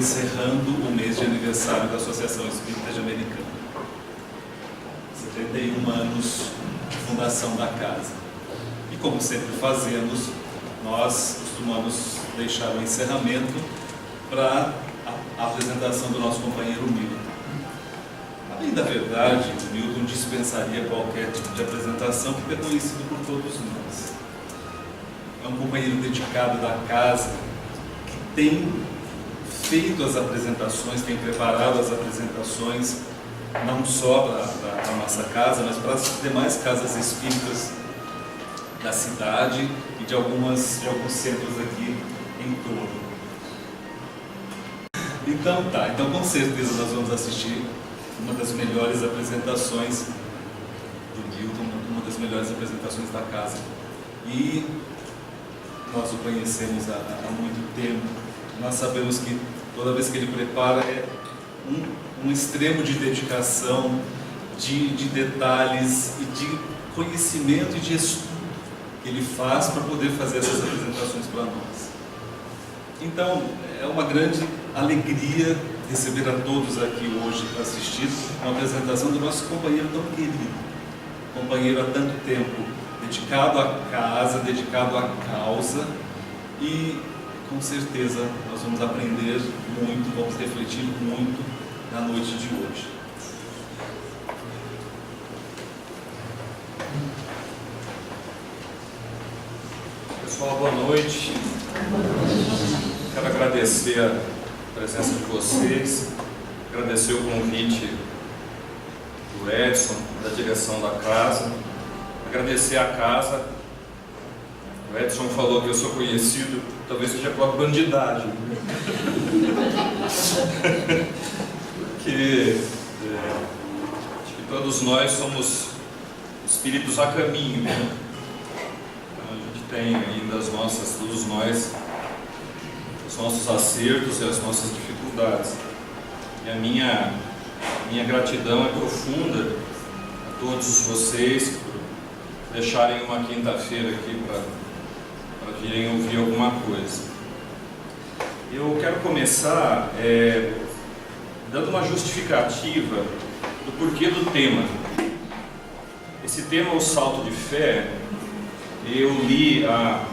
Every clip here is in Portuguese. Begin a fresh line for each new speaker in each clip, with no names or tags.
encerrando o mês de aniversário da Associação Espírita de Americana. 71 anos de fundação da casa. E como sempre fazemos, nós costumamos deixar o encerramento para a apresentação do nosso companheiro Milton. A bem da verdade, o Milton dispensaria qualquer tipo de apresentação, porque é conhecido por todos nós. É um companheiro dedicado da casa, que tem feito as apresentações, tem preparado as apresentações, não só para a nossa casa, mas para as demais casas espíritas da cidade e de alguns centros aqui em torno. Então com certeza nós vamos assistir uma das melhores apresentações do Milton, uma das melhores apresentações da casa. E nós o conhecemos há muito tempo. Nós sabemos que toda vez que ele prepara é um extremo de dedicação, de detalhes e de conhecimento e de estudo que ele faz para poder fazer essas apresentações para nós. Então, é uma grande alegria receber a todos aqui hoje para assistir uma apresentação do nosso companheiro tão querido, companheiro há tanto tempo, dedicado à casa, dedicado à causa, e com certeza nós vamos aprender muito, vamos refletir muito na noite de hoje.
Pessoal, boa noite. Quero agradecer a presença de vocês, agradecer o convite do Edson, da direção da casa, agradecer a casa. O Edson falou que eu sou conhecido, talvez seja pela bandidagem. Porque acho que todos nós somos espíritos a caminho, né? Então a gente tem ainda todos nós, os nossos acertos e as nossas dificuldades. E a minha gratidão é profunda a todos vocês por deixarem uma quinta-feira aqui para virem ouvir alguma coisa. Eu quero começar dando uma justificativa do porquê do tema. Esse tema, o salto de fé, eu li há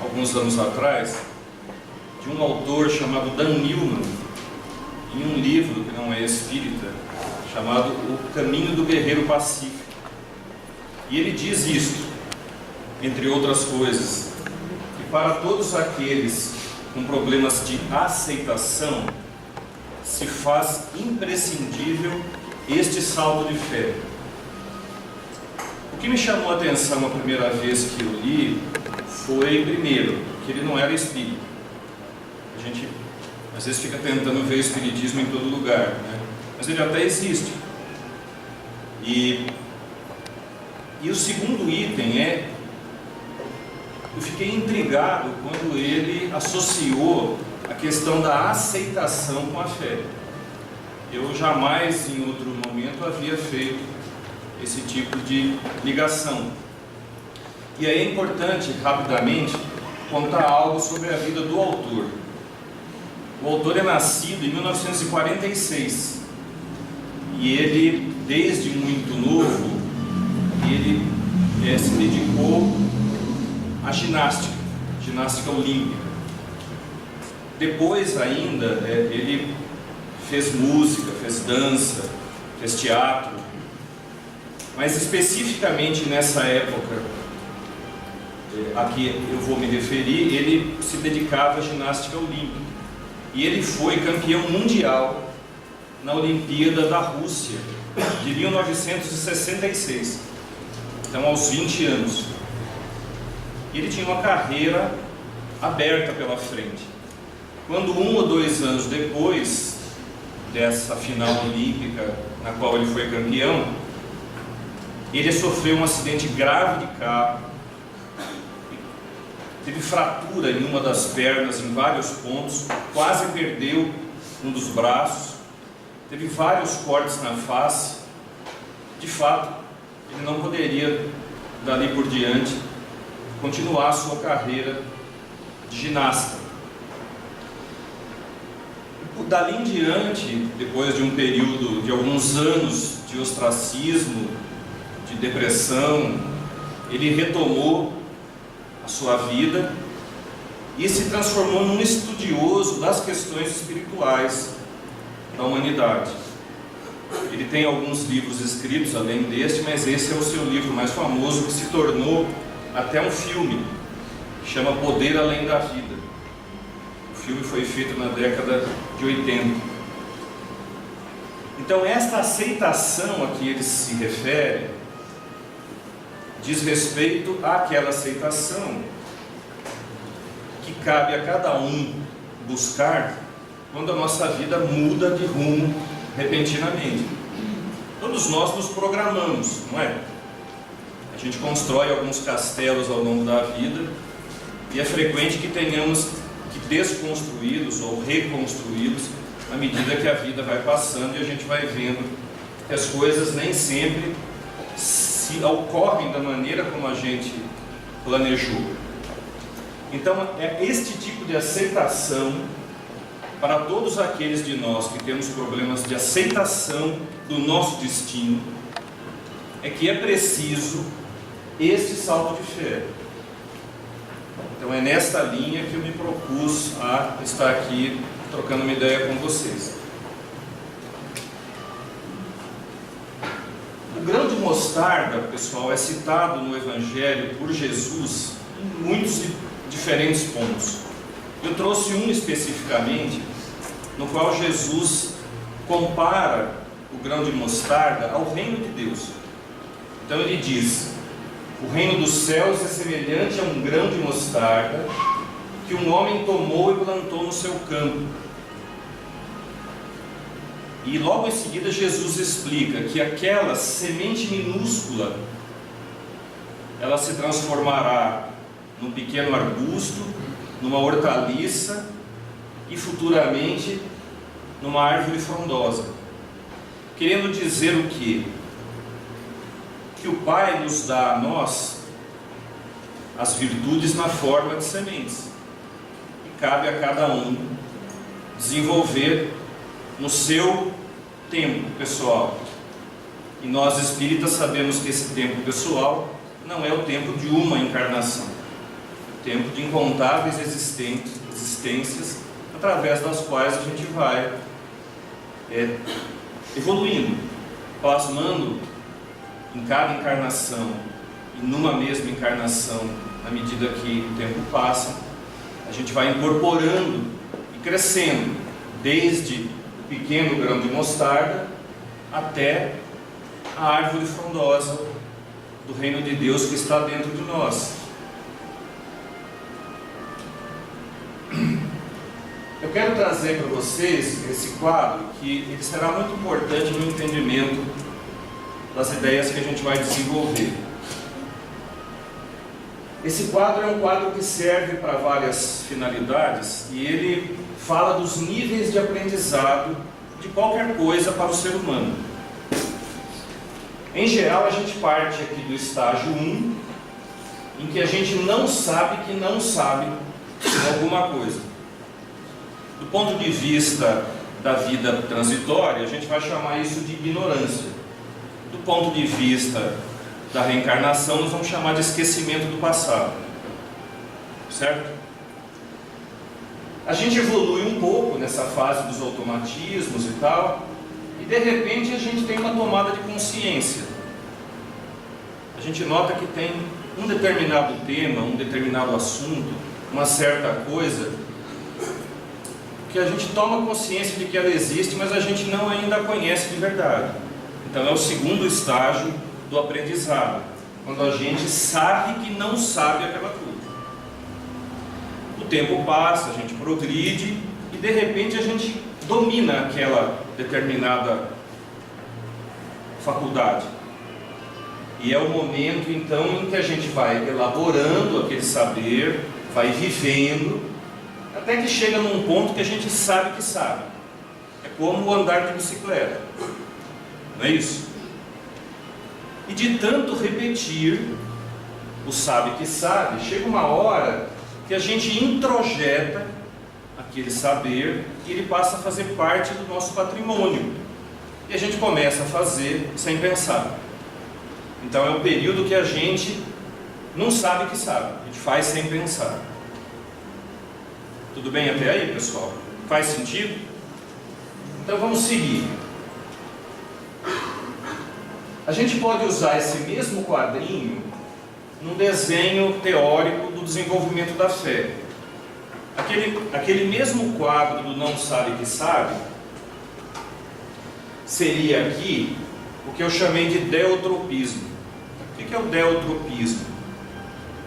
alguns anos atrás de um autor chamado Dan Newman, em um livro que não é espírita, chamado O Caminho do Guerreiro Pacífico. E ele diz isto, entre outras coisas, que para todos aqueles com problemas de aceitação, se faz imprescindível este salto de fé. O que me chamou a atenção a primeira vez que eu li foi, primeiro, que ele não era espírita. A gente às vezes fica tentando ver o espiritismo em todo lugar, né? Mas ele até existe. E o segundo item eu fiquei intrigado quando ele associou a questão da aceitação com a fé. Eu jamais, em outro momento, havia feito esse tipo de ligação. E aí é importante, rapidamente, contar algo sobre a vida do autor. O autor é nascido em 1946 e ele, desde muito novo, ele se dedicou à ginástica olímpica. Depois ainda, ele fez música, fez dança, fez teatro, mas especificamente nessa época a que eu vou me referir, ele se dedicava à ginástica olímpica. E ele foi campeão mundial na Olimpíada da Rússia, de 1966, então aos 20 anos. Ele tinha uma carreira aberta pela frente. Quando 1 ou 2 anos depois dessa final olímpica, na qual ele foi campeão, ele sofreu um acidente grave de carro, teve fratura em uma das pernas, em vários pontos, quase perdeu um dos braços, teve vários cortes na face. De fato, ele não poderia, dali por diante, continuar a sua carreira de ginasta. dali em diante, depois de um período de alguns anos de ostracismo, de depressão, ele retomou a sua vida e se transformou num estudioso das questões espirituais da humanidade. Ele tem alguns livros escritos além deste, mas esse é o seu livro mais famoso, que se tornou até um filme, que chama Poder Além da Vida. O filme foi feito na década de 80. Então, esta aceitação a que ele se refere diz respeito àquela aceitação que cabe a cada um buscar quando a nossa vida muda de rumo repentinamente. Todos nós nos programamos, não é? A gente constrói alguns castelos ao longo da vida e é frequente que tenhamos que desconstruí-los ou reconstruí-los à medida que a vida vai passando e a gente vai vendo que as coisas nem sempre se ocorrem da maneira como a gente planejou. Então, é este tipo de aceitação para todos aqueles de nós que temos problemas de aceitação do nosso destino, é que é preciso este salto de fé. Então é nesta linha que eu me propus a estar aqui trocando uma ideia com vocês. O grão de mostarda, pessoal, é citado no Evangelho por Jesus em muitos diferentes pontos. Eu trouxe um especificamente, no qual Jesus compara o grão de mostarda ao reino de Deus. Então ele diz: o reino dos céus é semelhante a um grão de mostarda que um homem tomou e plantou no seu campo. E logo em seguida Jesus explica que aquela semente minúscula, ela se transformará num pequeno arbusto, numa hortaliça e futuramente numa árvore frondosa. Querendo dizer o quê? Que o Pai nos dá a nós as virtudes na forma de sementes, e cabe a cada um desenvolver no seu tempo pessoal. E nós espíritas sabemos que esse tempo pessoal não é o tempo de uma encarnação, é o tempo de incontáveis existências através das quais a gente vai evoluindo, plasmando em cada encarnação e numa mesma encarnação, à medida que o tempo passa, a gente vai incorporando e crescendo, desde o pequeno grão de mostarda até a árvore frondosa do reino de Deus que está dentro de nós. Eu quero trazer para vocês esse quadro, que ele será muito importante no entendimento das ideias que a gente vai desenvolver. Esse quadro é um quadro que serve para várias finalidades e ele fala dos níveis de aprendizado de qualquer coisa para o ser humano. Em geral, a gente parte aqui do estágio 1, em que a gente não sabe que não sabe alguma coisa. Do ponto de vista da vida transitória, a gente vai chamar isso de ignorância. Do ponto de vista da reencarnação, nós vamos chamar de esquecimento do passado. Certo? A gente evolui um pouco nessa fase dos automatismos e tal, e de repente a gente tem uma tomada de consciência. A gente nota que tem um determinado tema, um determinado assunto, uma certa coisa, que a gente toma consciência de que ela existe, mas a gente não ainda a conhece de verdade. Então é o segundo estágio do aprendizado, quando a gente sabe que não sabe aquela coisa. O tempo passa, a gente progride e de repente a gente domina aquela determinada faculdade. E é o momento então em que a gente vai elaborando aquele saber, vai vivendo, até que chega num ponto que a gente sabe que sabe. É como o andar de bicicleta, não é isso? E de tanto repetir o sabe que sabe, chega uma hora que a gente introjeta aquele saber e ele passa a fazer parte do nosso patrimônio. E a gente começa a fazer sem pensar. Então é um período que a gente não sabe que sabe, a gente faz sem pensar. Tudo bem até aí, pessoal? Faz sentido? Então vamos seguir. A gente pode usar esse mesmo quadrinho num desenho teórico do desenvolvimento da fé. Aquele mesmo quadro do não sabe que sabe seria aqui o que eu chamei de deutropismo. O que é o deutropismo?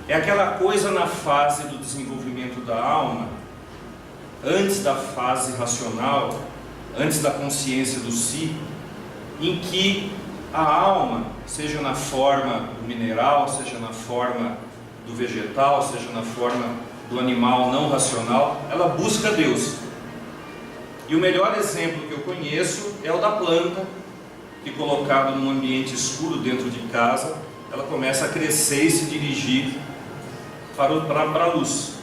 É aquela coisa na fase do desenvolvimento da alma, antes da fase racional, antes da consciência do si, em que a alma, seja na forma do mineral, seja na forma do vegetal, seja na forma do animal não racional, ela busca Deus. E o melhor exemplo que eu conheço é o da planta, que colocado num ambiente escuro dentro de casa, ela começa a crescer e se dirigir para a luz.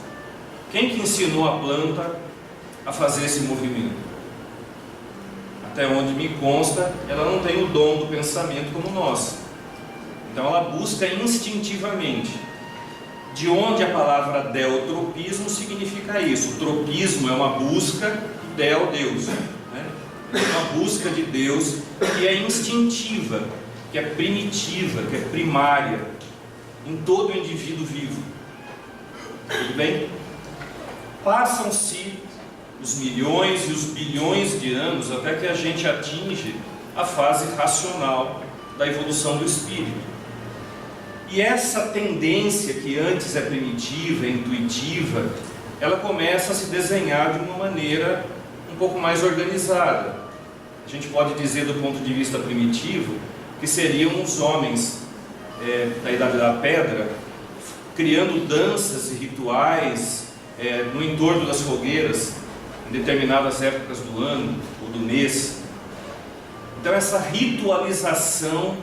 Quem que ensinou a planta a fazer esse movimento? Até onde me consta, ela não tem o dom do pensamento como nós. Então ela busca instintivamente. De onde a palavra deutropismo significa isso? O tropismo é uma busca, Deus, né? É uma busca de Deus que é instintiva, que é primitiva, que é primária em todo indivíduo vivo. Tudo bem? Passam-se os milhões e os bilhões de anos até que a gente atinge a fase racional da evolução do espírito. E essa tendência que antes é primitiva, é intuitiva, ela começa a se desenhar de uma maneira um pouco mais organizada. A gente pode dizer, do ponto de vista primitivo, que seriam os homens da Idade da Pedra, criando danças e rituais no entorno das fogueiras, em determinadas épocas do ano ou do mês. Então essa ritualização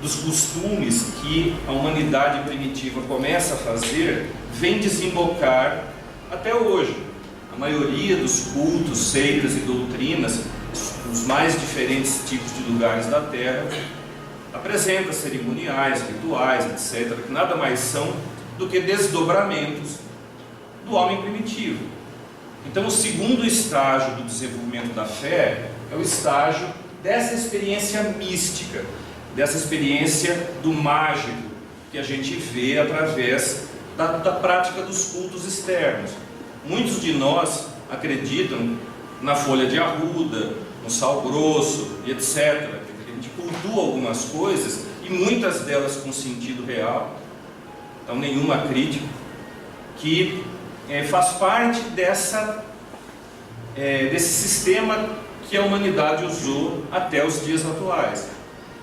dos costumes que a humanidade primitiva começa a fazer, vem desembocar até hoje. A maioria dos cultos, seitas e doutrinas, os mais diferentes tipos de lugares da Terra, apresenta cerimoniais, rituais, etc., que nada mais são do que desdobramentos do homem primitivo. Então o segundo estágio do desenvolvimento da fé é o estágio dessa experiência mística, dessa experiência do mágico que a gente vê através da prática dos cultos externos. Muitos de nós acreditam na folha de arruda, no sal grosso e etc. A gente cultua algumas coisas e muitas delas com sentido real, então nenhuma crítica, que faz parte desse sistema que a humanidade usou até os dias atuais.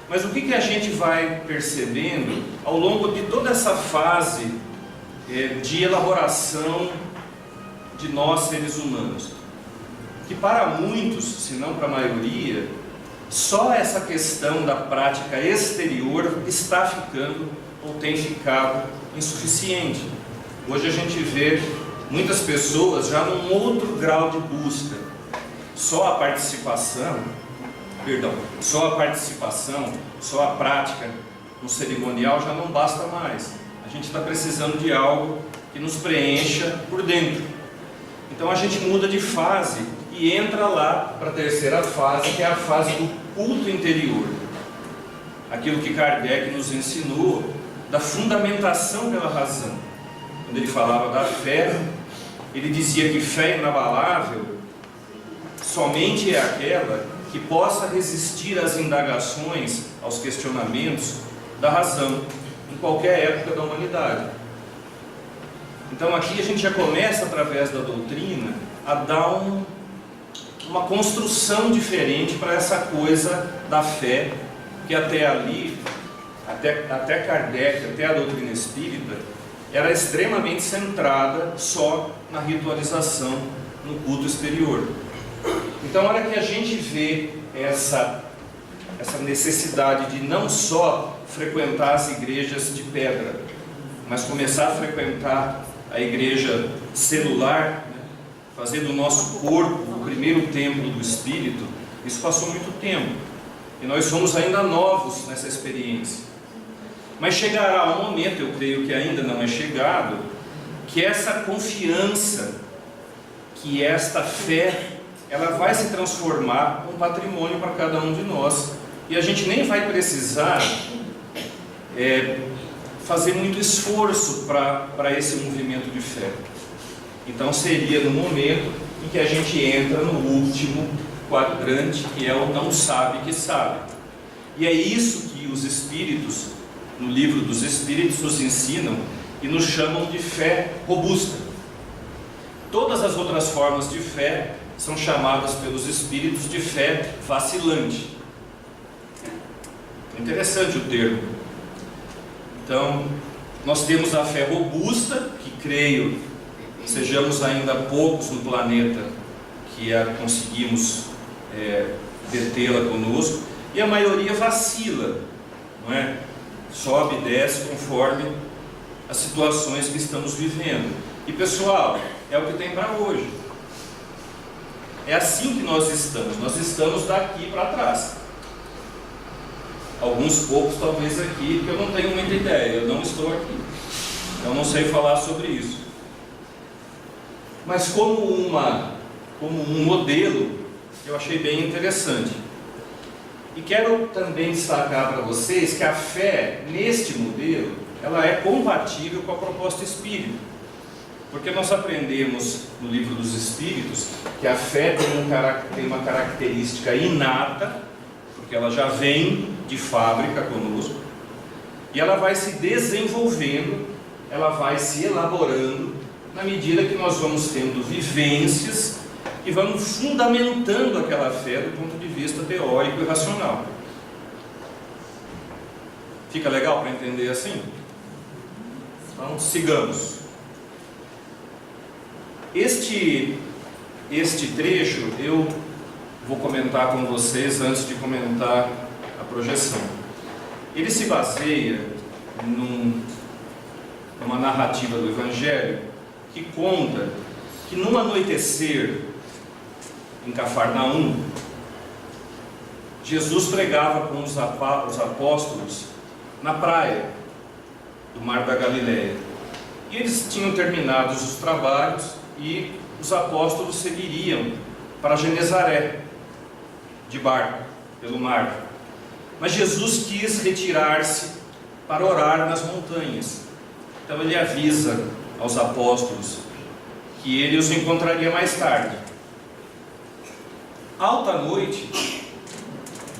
Mas o que a gente vai percebendo ao longo de toda essa fase de elaboração de nós seres humanos? Que para muitos, se não para a maioria, só essa questão da prática exterior está ficando ou tem ficado insuficiente. Hoje a gente vê muitas pessoas já num outro grau de busca. Só a participação, só a prática no cerimonial já não basta mais. A gente está precisando de algo que nos preencha por dentro. Então a gente muda de fase e entra lá para a terceira fase, que é a fase do culto interior. Aquilo que Kardec nos ensinou da fundamentação pela razão. Quando ele falava da fé, ele dizia que fé inabalável somente é aquela que possa resistir às indagações, aos questionamentos da razão, em qualquer época da humanidade. Então aqui a gente já começa, através da doutrina, a dar uma construção diferente para essa coisa da fé, que até ali, até Kardec, até a doutrina espírita, era extremamente centrada só na ritualização, no culto exterior. Então, a hora que a gente vê essa necessidade de não só frequentar as igrejas de pedra, mas começar a frequentar a igreja celular, né? Fazer do nosso corpo o primeiro templo do Espírito, isso passou muito tempo. E nós somos ainda novos nessa experiência. Mas chegará um momento, eu creio que ainda não é chegado, que essa confiança, que esta fé, ela vai se transformar num patrimônio para cada um de nós. E a gente nem vai precisar fazer muito esforço para esse movimento de fé. Então seria no momento em que a gente entra no último quadrante, que é o não sabe que sabe. E é isso que os Espíritos, no livro dos Espíritos, nos ensinam e nos chamam de fé robusta. Todas as outras formas de fé são chamadas pelos Espíritos de fé vacilante. Interessante o termo. Então, nós temos a fé robusta, que creio sejamos ainda poucos no planeta que conseguimos detê-la conosco, e a maioria vacila, não é? Sobe e desce conforme as situações que estamos vivendo. E pessoal, é o que tem para hoje. É assim que nós estamos daqui para trás. Alguns poucos talvez aqui, que eu não tenho muita ideia, eu não estou aqui, eu não sei falar sobre isso. Mas como um modelo, eu achei bem interessante. E quero também destacar para vocês que a fé neste modelo, ela é compatível com a proposta espírita. Porque nós aprendemos no livro dos Espíritos que a fé tem uma característica inata, porque ela já vem de fábrica conosco, e ela vai se desenvolvendo, ela vai se elaborando na medida que nós vamos tendo vivências e vamos fundamentando aquela fé do ponto de vista teórico e racional. Fica legal para entender assim? Então, sigamos. Este trecho eu vou comentar com vocês antes de comentar a projeção. Ele se baseia numa narrativa do Evangelho que conta que num anoitecer em Cafarnaum, Jesus pregava com os apóstolos na praia do Mar da Galileia. E eles tinham terminado os trabalhos e os apóstolos seguiriam para Genezaré, de barco, pelo mar. Mas Jesus quis retirar-se para orar nas montanhas. Então ele avisa aos apóstolos que ele os encontraria mais tarde. Alta noite,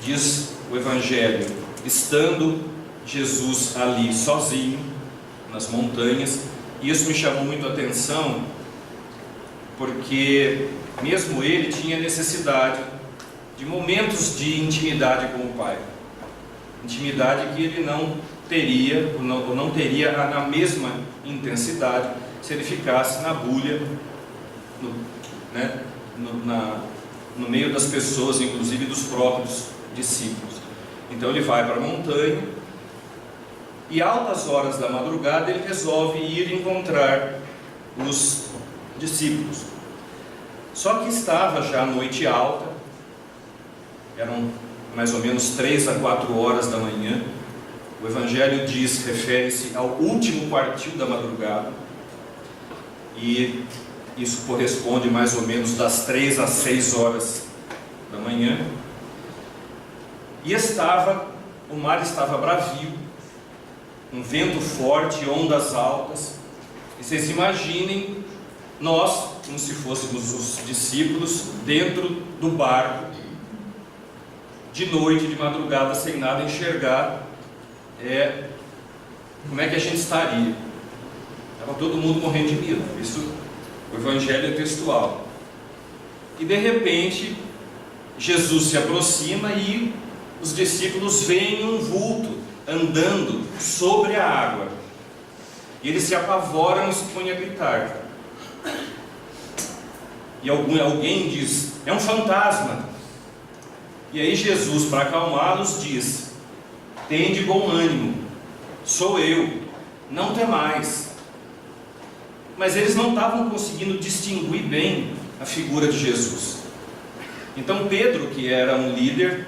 diz o Evangelho, estando Jesus ali sozinho, nas montanhas, e isso me chamou muito a atenção, porque mesmo ele tinha necessidade de momentos de intimidade com o Pai. Intimidade que ele não teria, ou não teria na mesma intensidade, se ele ficasse na bulha, no meio das pessoas, inclusive dos próprios discípulos. Então ele vai para a montanha, e altas horas da madrugada ele resolve ir encontrar os discípulos. Só que estava já a noite alta, eram mais ou menos 3 a 4 horas da manhã. O Evangelho refere-se ao último quartil da madrugada, e isso corresponde mais ou menos das 3 às 6 horas da manhã. E o mar estava bravio, um vento forte, ondas altas. E vocês imaginem nós, como se fôssemos os discípulos, dentro do barco, de noite, de madrugada, sem nada enxergar, como é que a gente estaria? Estava todo mundo morrendo de medo. Isso, o Evangelho é textual. E de repente, Jesus se aproxima e os discípulos veem um vulto andando sobre a água. E eles se apavoram e se põem a gritar. E alguém diz: é um fantasma. E aí Jesus, para acalmá-los, diz: tende bom ânimo, sou eu, não temais. mas eles não estavam conseguindo distinguir bem a figura de Jesus. Então Pedro, que era um líder,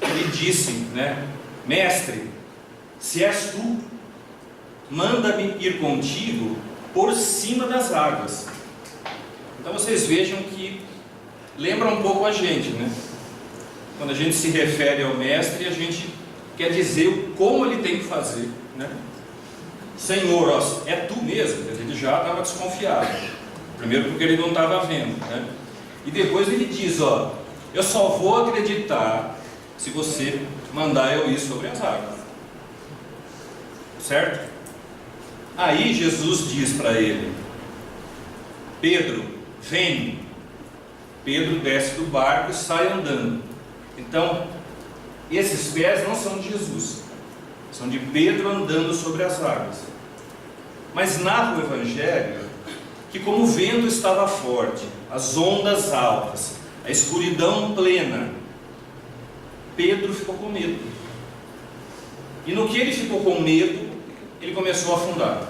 ele disse, né: mestre, se és tu, manda-me ir contigo por cima das águas. Então vocês vejam que lembra um pouco a gente, né? Quando a gente se refere ao mestre, a gente quer dizer como ele tem que fazer, né? Senhor, ó, é tu mesmo? Ele já estava desconfiado. Primeiro porque ele não estava vendo, né? E depois ele diz, ó, eu só vou acreditar se você mandar eu ir sobre as águas. Certo? Aí Jesus diz para ele: Pedro, vem. Pedro desce do barco e sai andando. Então, esses pés não são de Jesus, são de Pedro andando sobre as águas. Mas narra o Evangelho que, como o vento estava forte, as ondas altas, a escuridão plena, Pedro ficou com medo. E no que ele ficou com medo, ele começou a afundar.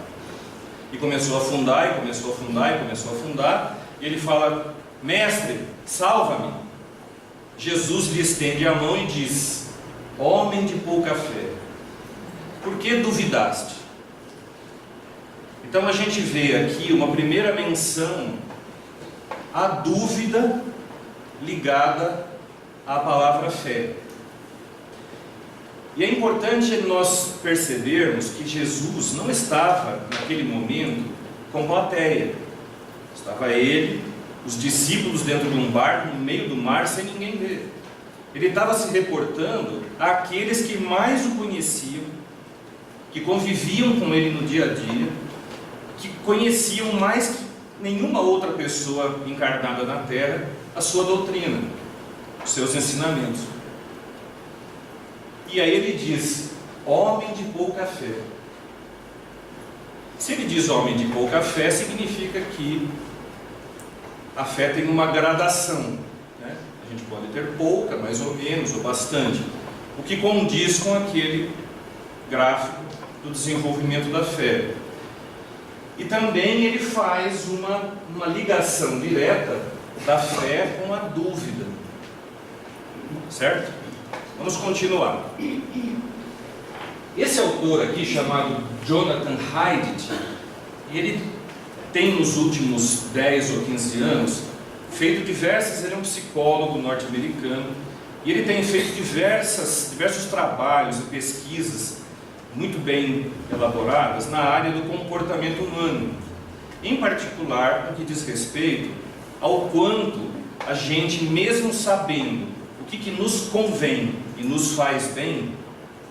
E começou a afundar, e começou a afundar, e começou a afundar. E ele fala: mestre, salva-me. Jesus lhe estende a mão e diz: homem de pouca fé, por que duvidaste? Então a gente vê aqui uma primeira menção à dúvida ligada à palavra fé. E é importante nós percebermos que Jesus não estava naquele momento com plateia. Estava ele, os discípulos dentro de um barco no meio do mar sem ninguém ver. Ele estava se reportando àqueles que mais o conheciam, que conviviam com ele no dia a dia, que conheciam mais que nenhuma outra pessoa encarnada na terra a sua doutrina, os seus ensinamentos. E aí ele diz: homem de pouca fé. Se ele diz homem de pouca fé, significa que a fé tem uma gradação, né? A gente pode ter pouca, mais ou menos, ou bastante, o que condiz com aquele gráfico do desenvolvimento da fé. E também ele faz uma ligação direta da fé com a dúvida. Certo? Vamos continuar. Esse autor aqui, chamado Jonathan Haidt, ele tem nos últimos 10 ou 15 anos feito diversas, ele é um psicólogo norte-americano, e ele tem feito diversos trabalhos e pesquisas muito bem elaboradas na área do comportamento humano, em particular no que diz respeito ao quanto a gente, mesmo sabendo o que nos convém e nos faz bem,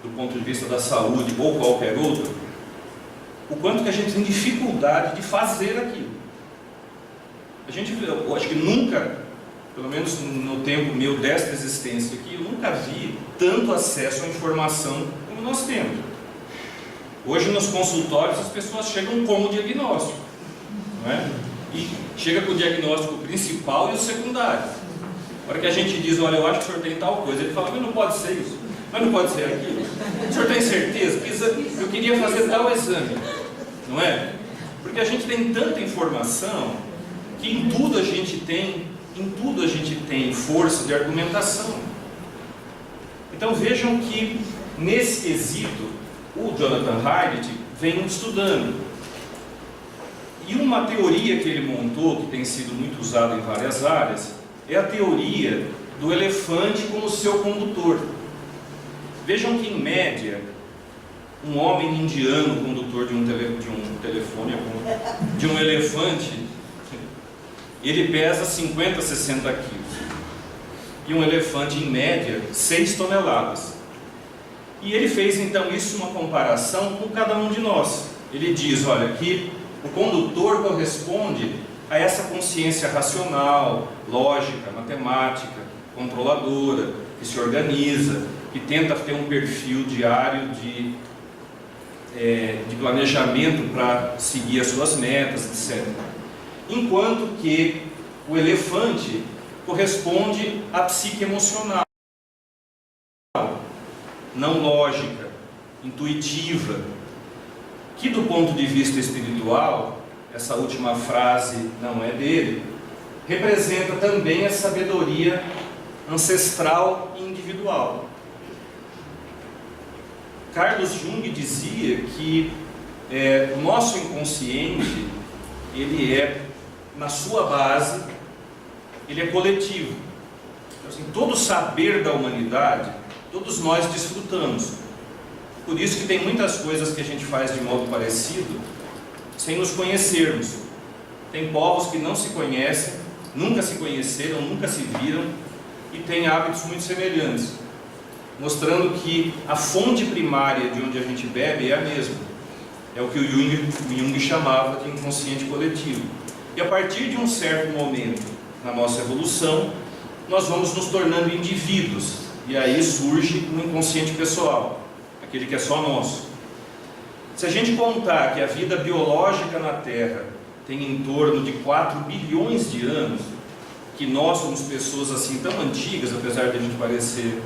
do ponto de vista da saúde ou qualquer outro, o quanto que a gente tem dificuldade de fazer aquilo. Eu acho que nunca, pelo menos no tempo meu desta existência aqui, eu nunca vi tanto acesso à informação como nós temos. Hoje nos consultórios as pessoas chegam com o diagnóstico, não é? E chega com o diagnóstico principal e o secundário. A hora que a gente diz: olha, eu acho que o senhor tem tal coisa, ele fala: mas não pode ser isso, mas não pode ser aquilo. O senhor tem certeza? Eu queria fazer tal exame, não é? Porque a gente tem tanta informação que em tudo a gente tem força de argumentação. Então vejam que nesse quesito o Jonathan Haidt vem estudando. E uma teoria que ele montou, que tem sido muito usada em várias áreas, é a teoria do elefante como seu condutor. Vejam que, em média, um homem indiano condutor de um elefante, ele pesa 50, 60 quilos. E um elefante, em média, 6 toneladas. E ele fez, então, isso uma comparação com cada um de nós. Ele diz, olha, que o condutor corresponde a essa consciência racional, lógica, matemática, controladora, que se organiza, que tenta ter um perfil diário de planejamento para seguir as suas metas, etc. Enquanto que o elefante corresponde à psique emocional, não lógica, intuitiva, que do ponto de vista espiritual essa última frase não é dele, representa também a sabedoria ancestral e individual. Carlos Jung dizia que o nosso inconsciente, ele é, na sua base, ele é coletivo. Então, assim, todo o saber da humanidade, todos nós desfrutamos. Por isso que tem muitas coisas que a gente faz de modo parecido, sem nos conhecermos. Tem povos que não se conhecem, nunca se conheceram, nunca se viram, e têm hábitos muito semelhantes, mostrando que a fonte primária de onde a gente bebe é a mesma. É o que o Jung chamava de inconsciente coletivo. E a partir de um certo momento na nossa evolução, nós vamos nos tornando indivíduos, e aí surge um inconsciente pessoal, aquele que é só nosso. Se a gente contar que a vida biológica na Terra tem em torno de 4 bilhões de anos, que nós somos pessoas assim tão antigas, apesar de a gente parecer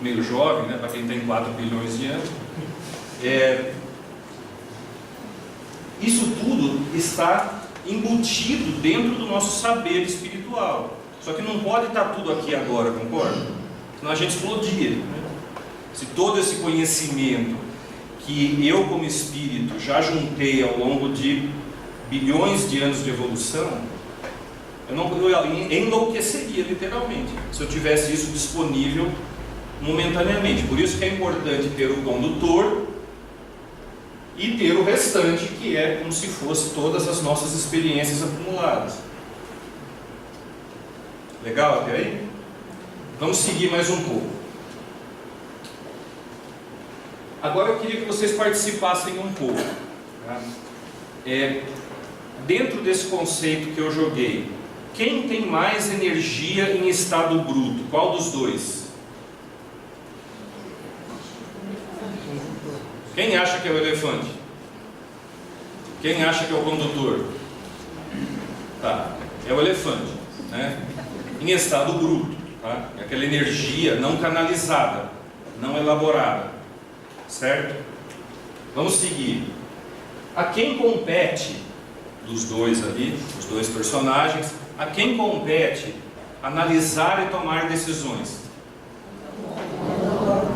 meio jovem, né, para quem tem 4 bilhões de anos, isso tudo está embutido dentro do nosso saber espiritual. Só que não pode estar tudo aqui agora, concorda? Senão a gente explodia, né? Se todo esse conhecimento que eu como espírito já juntei ao longo de bilhões de anos de evolução, eu enlouqueceria literalmente, se eu tivesse isso disponível momentaneamente. Por isso que é importante ter o condutor e ter o restante, que é como se fosse todas as nossas experiências acumuladas. Legal até aí? Vamos seguir mais um pouco. Agora eu queria que vocês participassem um pouco, tá? Dentro desse conceito que eu joguei, quem tem mais energia em estado bruto? Qual dos dois? Quem acha que é o elefante? Quem acha que é o condutor? Tá, é o elefante, né? Em estado bruto, tá? É aquela energia não canalizada, não elaborada, certo? Vamos seguir. A quem compete, dos dois ali, os dois personagens, a quem compete analisar e tomar decisões?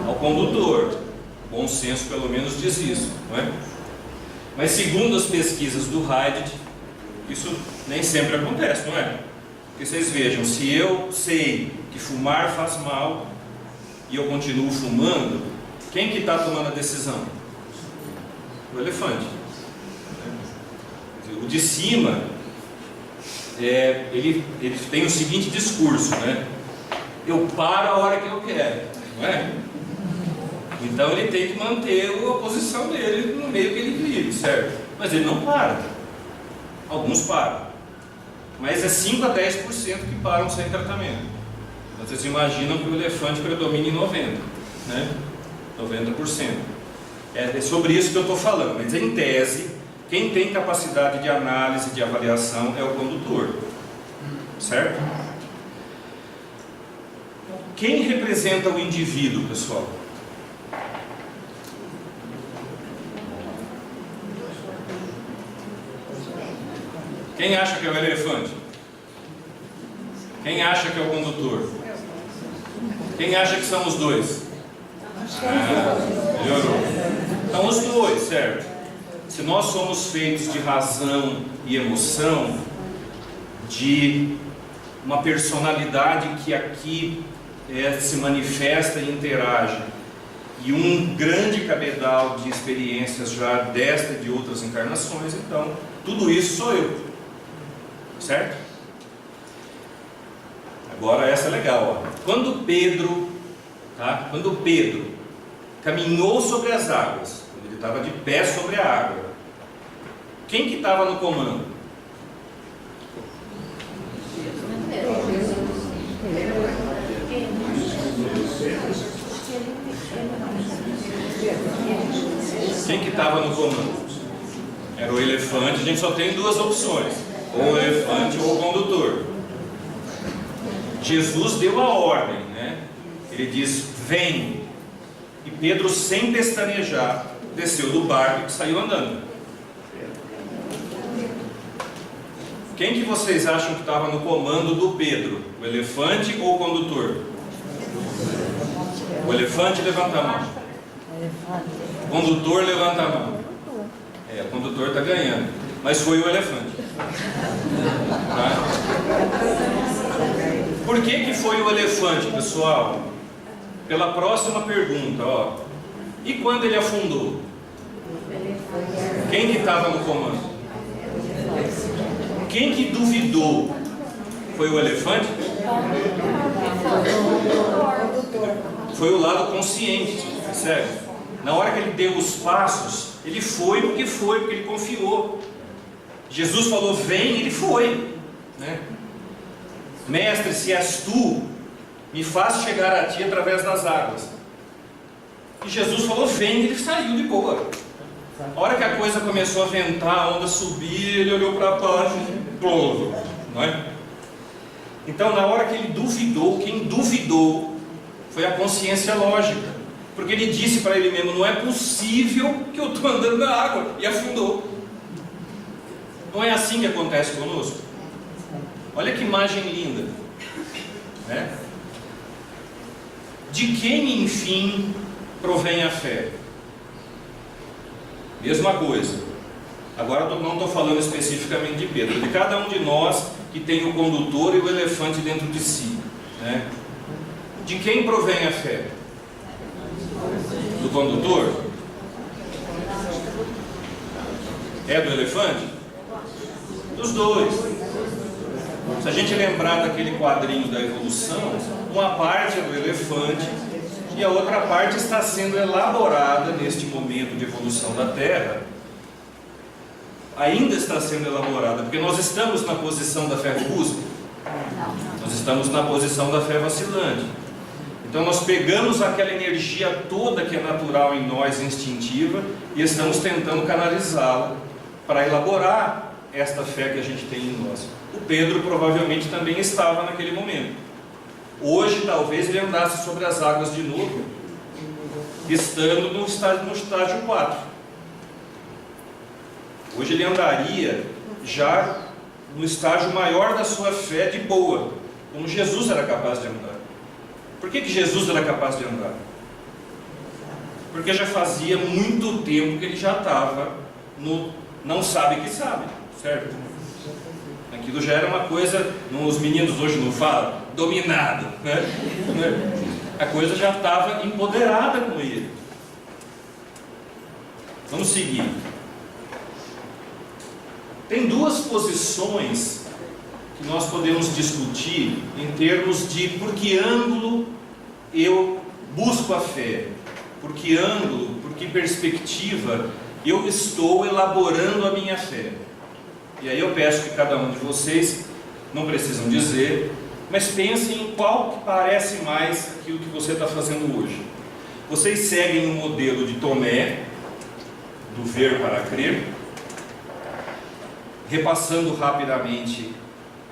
Ao condutor. Bom senso pelo menos diz isso, não é? Mas segundo as pesquisas do Heidegger, isso nem sempre acontece, não é? Porque vocês vejam, se eu sei que fumar faz mal e eu continuo fumando, quem que está tomando a decisão? O elefante. O de cima, ele tem o seguinte discurso, né? Eu paro a hora que eu quero, não é? Então ele tem que manter a posição dele no meio que ele vive, certo? Mas ele não para. Alguns param. Mas é 5 a 10% que param sem tratamento. Então vocês imaginam que o elefante predomina em 90%, né? 90%. É sobre isso que eu estou falando. Mas em tese, quem tem capacidade de análise, de avaliação é o condutor. Certo? Quem representa o indivíduo, pessoal? Quem acha que é o elefante? Quem acha que é o condutor? Quem acha que são os dois? Melhorou. Então os dois, certo? Se nós somos feitos de razão e emoção, de uma personalidade que aqui se manifesta e interage, e um grande cabedal de experiências já desta e de outras encarnações, então tudo isso sou eu. Certo? Agora essa é legal, ó. Quando Pedro caminhou sobre as águas, quando ele estava de pé sobre a água, quem que estava no comando? Quem que estava no comando? Era o elefante. A gente só tem duas opções: ou o elefante ou o condutor. Jesus deu a ordem, né? Ele diz: vem. E Pedro, sem pestanejar, desceu do barco e saiu andando. Quem que vocês acham que estava no comando do Pedro? O elefante ou o condutor? O elefante, levanta a mão. O condutor, levanta a mão. O condutor está ganhando, mas foi o elefante. Tá? Por que foi o elefante, pessoal? Pela próxima pergunta, ó. E quando ele afundou? Quem que estava no comando? Quem que duvidou? Foi o elefante? Foi o lado consciente, certo? Na hora que ele deu os passos, ele foi porque ele confiou. Jesus falou, vem, ele foi, né? Mestre, se és tu, me faz chegar a ti através das águas. E Jesus falou, vem, ele saiu de boa. A hora que a coisa começou a ventar, a onda subir, ele olhou para baixo e plovo, não é? Então, na hora que ele duvidou, quem duvidou foi a consciência lógica, porque ele disse para ele mesmo, não é possível que eu estou andando na água, e afundou. Não é assim que acontece conosco? Olha que imagem linda, né? De quem, enfim, provém a fé? Mesma coisa. Agora não estou falando especificamente de Pedro, de cada um de nós que tem o condutor e o elefante dentro de si, né? De quem provém a fé? Do condutor? É do elefante? Dos dois. Se a gente lembrar daquele quadrinho da evolução, uma parte é do elefante e a outra parte está sendo elaborada neste momento de evolução da Terra. Ainda está sendo elaborada, porque nós estamos na posição da fé robusta. Nós estamos na posição da fé vacilante. Então nós pegamos aquela energia toda que é natural em nós, instintiva, e estamos tentando canalizá-la para elaborar esta fé que a gente tem em nós. O Pedro provavelmente também estava naquele momento. Hoje talvez ele andasse sobre as águas de novo, estando no estágio 4. Hoje ele andaria já no estágio maior da sua fé de boa, como Jesus era capaz de andar. Por que Jesus era capaz de andar? Porque já fazia muito tempo que ele já estava no não sabe que sabe, certo? Aquilo já era uma coisa, os meninos hoje não falam, dominado, né? A coisa já estava empoderada com ele. Vamos seguir. Tem duas posições que nós podemos discutir em termos de por que ângulo eu busco a fé, por que ângulo, por que perspectiva eu estou elaborando a minha fé. E aí eu peço que cada um de vocês, não precisam dizer, mas pensem em qual que parece mais aquilo que você está fazendo hoje. Vocês seguem o modelo de Tomé, do ver para crer, repassando rapidamente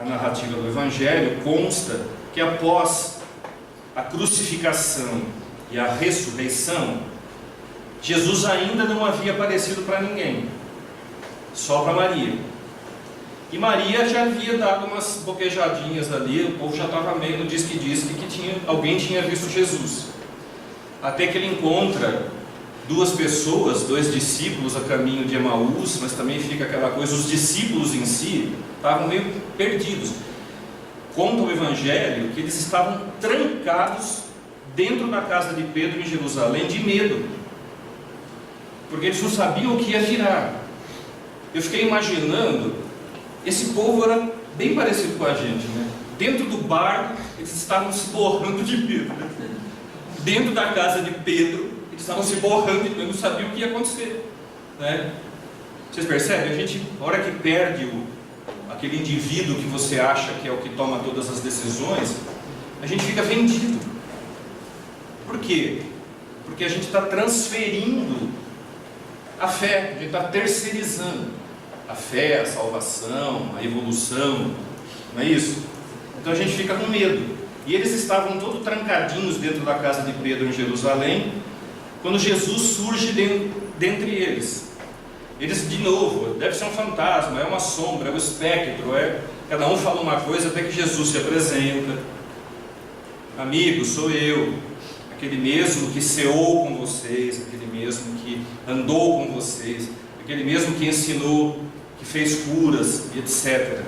a narrativa do Evangelho, consta que após a crucificação e a ressurreição, Jesus ainda não havia aparecido para ninguém, só para Maria. E Maria já havia dado umas boquejadinhas ali, o povo já estava meio diz que alguém tinha visto Jesus. Até que ele encontra duas pessoas, dois discípulos a caminho de Emaús, mas também fica aquela coisa, os discípulos em si estavam meio perdidos. Conta o Evangelho que eles estavam trancados dentro da casa de Pedro em Jerusalém de medo, porque eles não sabiam o que ia virar. Eu fiquei imaginando, esse povo era bem parecido com a gente, né? Dentro do barco, eles estavam se borrando de medo, né? Dentro da casa de Pedro, eles estavam se borrando de medo, não sabiam o que ia acontecer, né? Vocês percebem? A gente, na hora que perde aquele indivíduo que você acha que é o que toma todas as decisões, a gente fica vendido. Por quê? Porque a gente está transferindo a fé, a gente está terceirizando a fé, a salvação, a evolução, não é isso? Então a gente fica com medo. E eles estavam todos trancadinhos dentro da casa de Pedro em Jerusalém, quando Jesus surge dentre eles. Eles, de novo, deve ser um fantasma, é uma sombra, é um espectro, cada um fala uma coisa até que Jesus se apresenta. Amigo, sou eu, aquele mesmo que ceou com vocês, aquele mesmo que andou com vocês, aquele mesmo que ensinou, que fez curas, etc.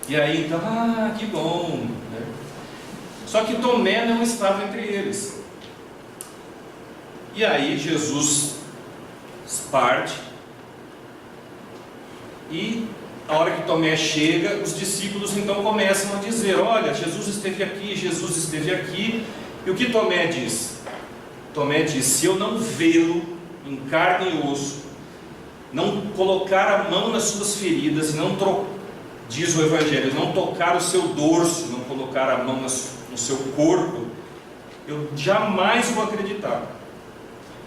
E aí então, que bom, né? Só que Tomé não estava entre eles. E aí Jesus parte, e a hora que Tomé chega, os discípulos então começam a dizer: olha, Jesus esteve aqui, Jesus esteve aqui. E o que Tomé diz? Tomé diz: se eu não vê-lo em carne e osso, não colocar a mão nas suas feridas, diz o Evangelho, não tocar o seu dorso, não colocar a mão no seu corpo, eu jamais vou acreditar.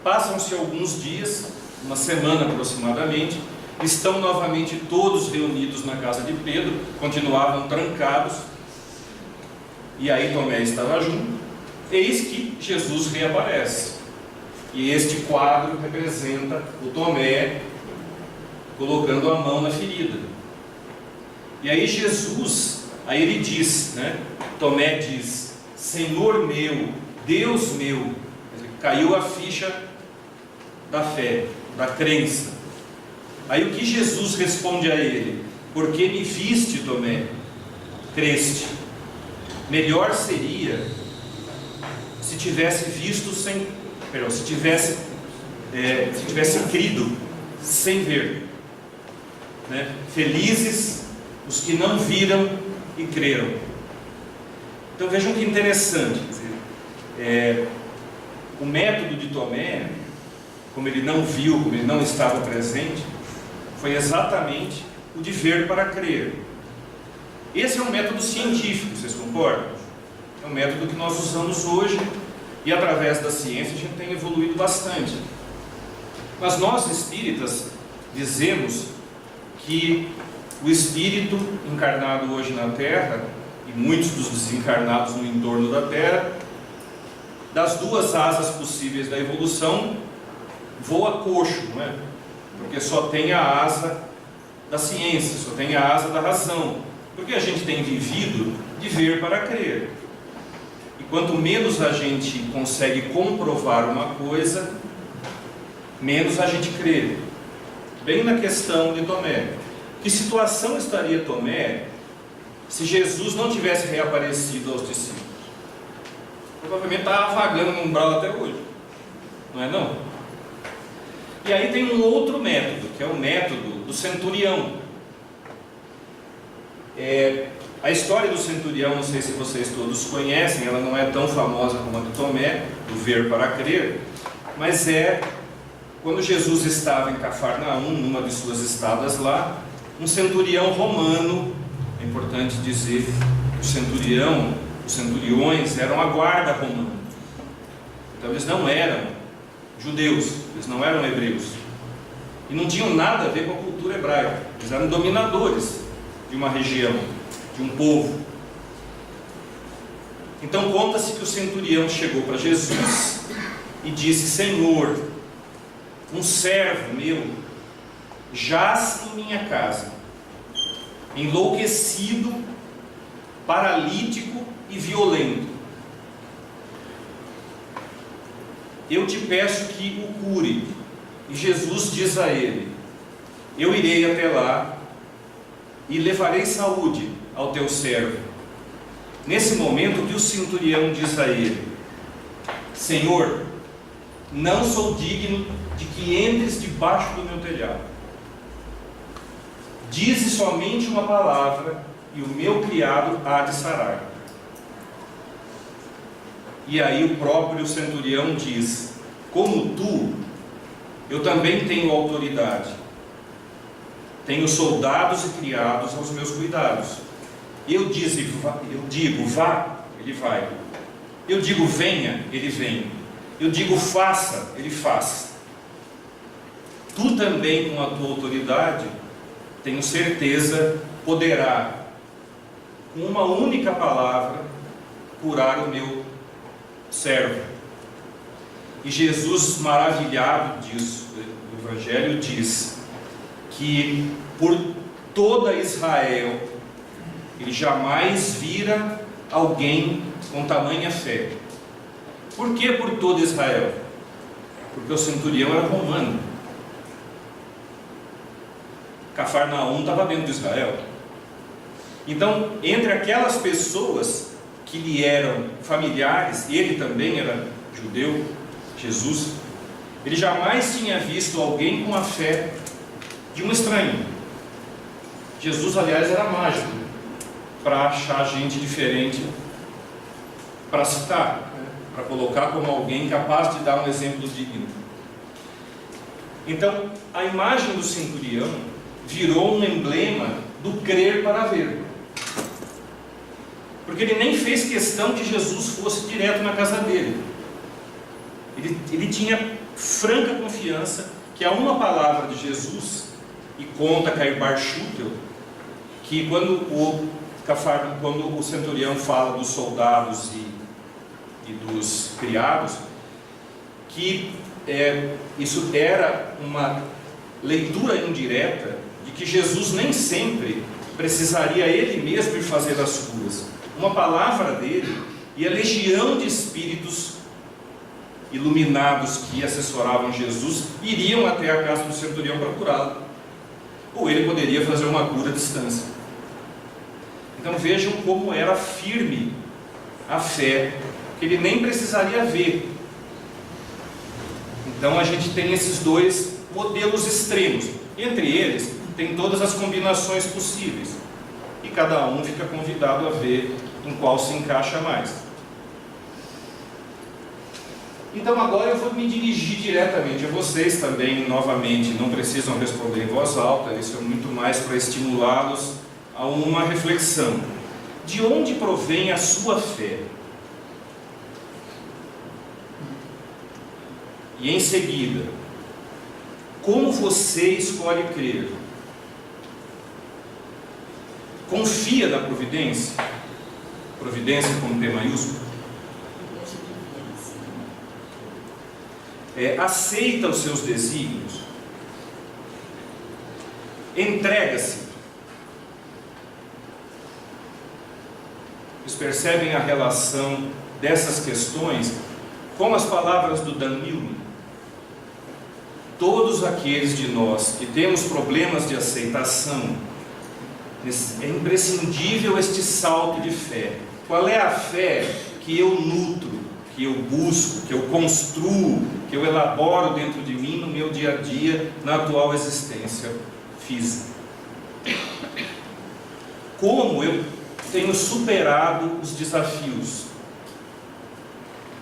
Passam-se alguns dias, uma semana aproximadamente, estão novamente todos reunidos na casa de Pedro, continuavam trancados, e aí Tomé estava junto. Eis que Jesus reaparece, e este quadro representa o Tomé colocando a mão na ferida. E aí Jesus, aí ele diz, Tomé diz: Senhor meu, Deus meu. Caiu a ficha da fé, da crença. Aí o que Jesus responde a ele? Porque me viste, Tomé, creste. Melhor seria se tivesse crido sem ver. Felizes os que não viram e creram. Então vejam que interessante. O método de Tomé, como ele não viu, como ele não estava presente, foi exatamente o de ver para crer. Esse é um método científico, vocês concordam? É um método que nós usamos hoje, e através da ciência a gente tem evoluído bastante. Mas nós espíritas dizemos que o espírito encarnado hoje na Terra, e muitos dos desencarnados no entorno da Terra, das duas asas possíveis da evolução, voa coxo, não é? Porque só tem a asa da ciência, só tem a asa da razão, porque a gente tem vivido de ver para crer. E quanto menos a gente consegue comprovar uma coisa, menos a gente crê. Bem na questão de Tomé. Que situação estaria Tomé se Jesus não tivesse reaparecido aos discípulos? Provavelmente estava vagando no umbral até hoje, não é não? E aí tem um outro método, que é o método do centurião. A história do centurião, não sei se vocês todos conhecem, ela não é tão famosa como a de Tomé, do ver para crer, mas quando Jesus estava em Cafarnaum, numa de suas estadas lá, um centurião romano, é importante dizer, os centuriões eram a guarda romana, então eles não eram judeus, eles não eram hebreus, e não tinham nada a ver com a cultura hebraica, eles eram dominadores de uma região, de um povo. Então conta-se que o centurião chegou para Jesus e disse: Senhor, um servo meu jaz em minha casa, enlouquecido, paralítico e violento. Eu te peço que o cure. E Jesus diz a ele: eu irei até lá e levarei saúde ao teu servo. Nesse momento, o que o centurião diz a ele? Senhor, não sou digno de que entres debaixo do meu telhado. Dize somente uma palavra e o meu criado há de sarar. E aí o próprio centurião diz: como tu, eu também tenho autoridade. Tenho soldados e criados aos meus cuidados. Eu digo vá, ele vai. Eu digo venha, ele vem. Eu digo faça, ele faz. Tu também, com a tua autoridade, tenho certeza, poderá, com uma única palavra, curar o meu servo. E Jesus, maravilhado disso, o Evangelho diz: que por toda Israel ele jamais vira alguém com tamanha fé. Por que por toda Israel? Porque o centurião era romano. Cafarnaum estava dentro de Israel. Então, entre aquelas pessoas que lhe eram familiares, ele também era judeu, Jesus, ele jamais tinha visto alguém com a fé de um estranho. Jesus, aliás, era mágico para achar gente diferente para citar, para colocar como alguém capaz de dar um exemplo digno. Então, a imagem do centurião virou um emblema do crer para ver. Porque ele nem fez questão que Jesus fosse direto na casa dele. Ele tinha franca confiança que a uma palavra de Jesus, e conta Cair Bar Schutel, que quando o centurião fala dos soldados e dos criados, que isso era uma leitura indireta de que Jesus nem sempre precisaria ele mesmo ir fazer as curas. Uma palavra dele e a legião de espíritos iluminados que assessoravam Jesus iriam até a casa do centurião para curá-lo. Ou ele poderia fazer uma cura à distância. Então vejam como era firme a fé, que ele nem precisaria ver. Então a gente tem esses dois modelos extremos. Entre eles tem todas as combinações possíveis. E cada um fica convidado a ver em qual se encaixa mais. Então agora eu vou me dirigir diretamente a vocês também, novamente, não precisam responder em voz alta, isso é muito mais para estimulá-los a uma reflexão. De onde provém a sua fé? E em seguida, como você escolhe crer? Confia na providência? Providência com P maiúsculo? Aceita os seus desígnios? Entrega-se? Vocês percebem a relação dessas questões com as palavras do Dan Millman? Todos aqueles de nós que temos problemas de aceitação, é imprescindível este salto de fé. Qual é a fé que eu nutro, que eu busco, que eu construo, que eu elaboro dentro de mim no meu dia a dia, na atual existência física? Como eu tenho superado os desafios,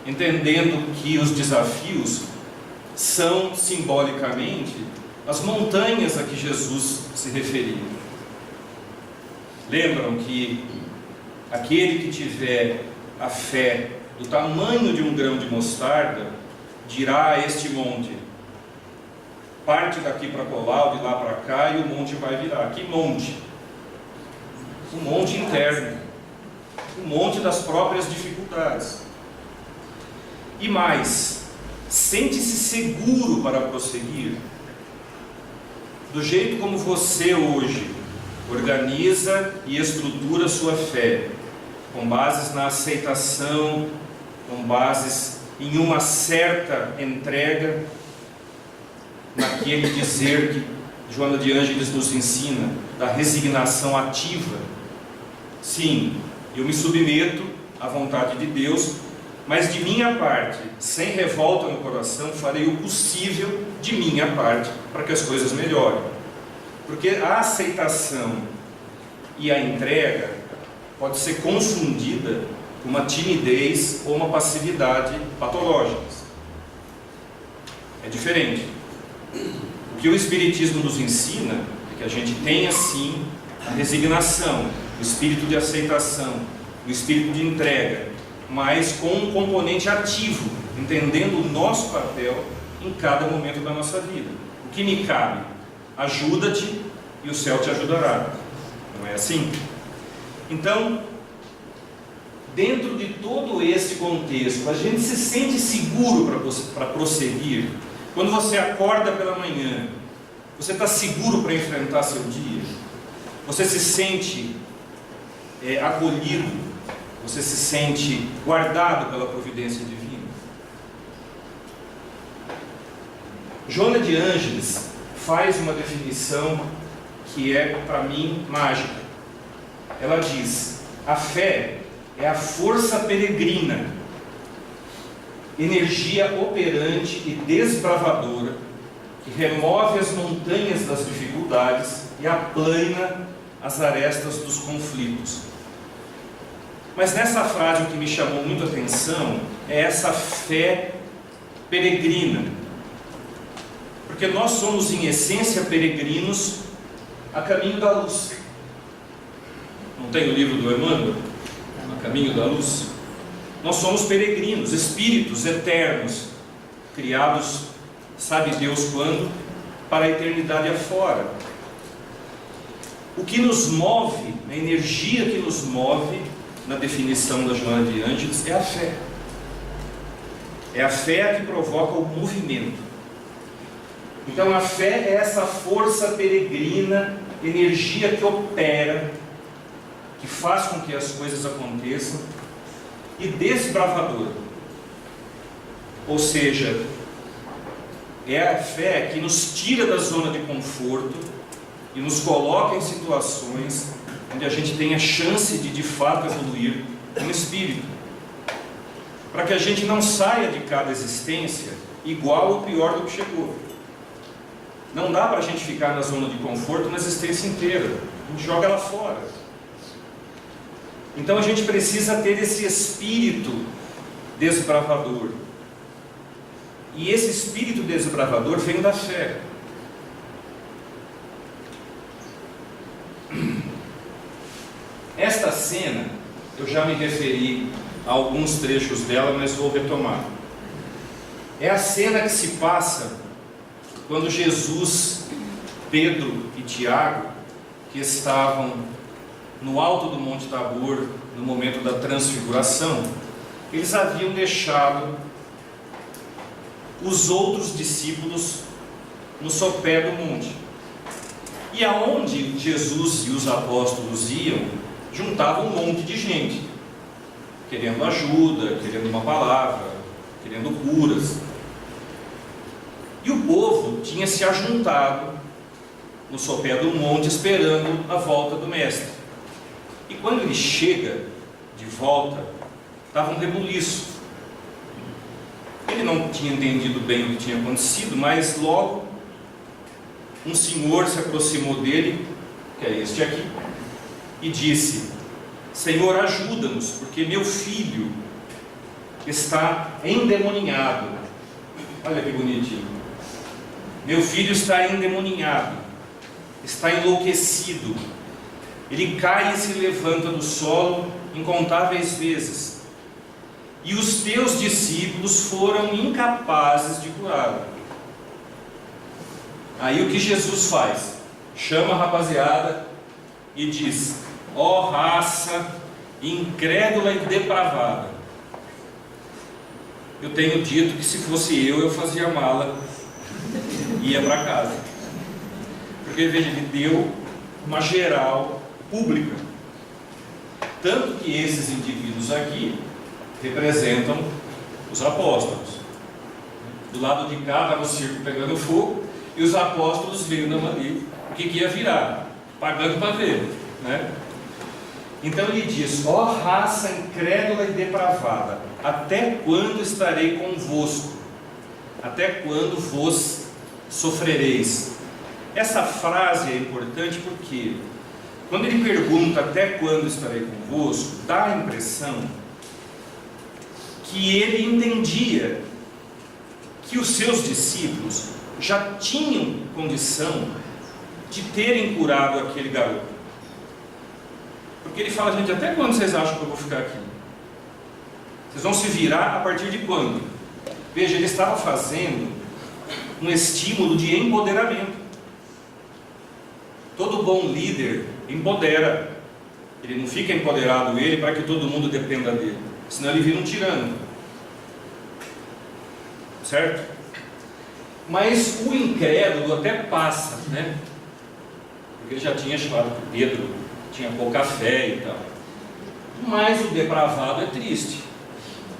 entendendo que os desafios são simbolicamente as montanhas a que Jesus se referia. Lembram que aquele que tiver a fé do tamanho de um grão de mostarda dirá a este monte: parte daqui para colar, de lá para cá, e o monte vai virar. Que monte? O monte interno, o monte das próprias dificuldades. E mais, sente-se seguro para prosseguir? Do jeito como você hoje organiza e estrutura sua fé, com bases na aceitação, com bases em uma certa entrega, naquele dizer que Joana de Ângeles nos ensina, da resignação ativa. Sim, eu me submeto à vontade de Deus, mas de minha parte, sem revolta no coração, farei o possível de minha parte para que as coisas melhorem. Porque a aceitação e a entrega pode ser confundida com uma timidez ou uma passividade patológicas. É diferente. O que o Espiritismo nos ensina é que a gente tenha sim a resignação, o espírito de aceitação, o espírito de entrega, mas com um componente ativo, entendendo o nosso papel em cada momento da nossa vida. O que me cabe? Ajuda-te e o céu te ajudará. Não é assim? Então, dentro de todo esse contexto, a gente se sente seguro para prosseguir. Quando você acorda pela manhã
Você está seguro para enfrentar seu dia? Você se sente acolhido? Você se sente guardado pela providência divina? Joana de Ângeles faz uma definição que é, para mim, mágica. Ela diz: a fé é a força peregrina, energia operante e desbravadora, que remove as montanhas das dificuldades e aplana as arestas dos conflitos. Mas nessa frase o que me chamou muito a atenção é essa fé peregrina, porque nós somos em essência peregrinos a caminho da luz. Não tem o livro do Emmanuel, A Caminho da Luz? Nós somos peregrinos, espíritos eternos, criados, sabe Deus quando, para a eternidade afora. O que nos move, a energia que nos move, na definição da Joana de Ângeles, é a fé. É a fé que provoca o movimento. Então a fé é essa força peregrina, energia que opera, que faz com que as coisas aconteçam, e desbravadora. Ou seja, é a fé que nos tira da zona de conforto e nos coloca em situações onde a gente tem a chance de fato evoluir como espírito, para que a gente não saia de cada existência igual ou pior do que chegou. Não dá para a gente ficar na zona de conforto na existência inteira, a gente joga ela fora. Então a gente precisa ter esse espírito desbravador, e esse espírito desbravador vem da fé. Esta cena, eu já me referi a alguns trechos dela, mas vou retomar. É a cena que se passa quando Jesus, Pedro e Tiago, que estavam no alto do Monte Tabor, no momento da transfiguração, eles haviam deixado os outros discípulos no sopé do monte. E aonde Jesus e os apóstolos iam, juntavam um monte de gente, querendo ajuda, querendo uma palavra, querendo curas. E o povo tinha se ajuntado no sopé do monte, esperando a volta do mestre. E quando ele chega de volta, estava um rebuliço. Ele não tinha entendido bem o que tinha acontecido, mas logo um senhor se aproximou dele, que é este aqui, e disse: Senhor, ajuda-nos, porque meu filho está endemoniado. Olha que bonitinho. Meu filho está endemoniado, está enlouquecido. Ele cai e se levanta do solo incontáveis vezes, e os teus discípulos foram incapazes de curá-lo. Aí o que Jesus faz? Chama a rapaziada e diz: ó raça incrédula e depravada. Eu tenho dito que se fosse eu fazia mala e ia para casa. Porque veja, ele deu uma geral pública. Tanto que esses indivíduos aqui representam os apóstolos. Do lado de cá estava o circo pegando fogo e os apóstolos vendo ali o que ia virar, pagando para ver, né? Então ele diz: ó raça incrédula e depravada, até quando estarei convosco? Até quando vos sofrereis? Essa frase é importante porque quando ele pergunta até quando estarei convosco, dá a impressão que ele entendia que os seus discípulos já tinham condição de terem curado aquele garoto. Porque ele fala: gente, até quando vocês acham que eu vou ficar aqui? Vocês vão se virar a partir de quando? Veja, ele estava fazendo um estímulo de empoderamento. Todo bom líder empodera. Ele não fica empoderado para que todo mundo dependa dele, senão ele vira um tirano. Certo? Mas o incrédulo até passa, né? Porque ele já tinha chamado que Pedro tinha pouca fé e tal. Mas o depravado é triste.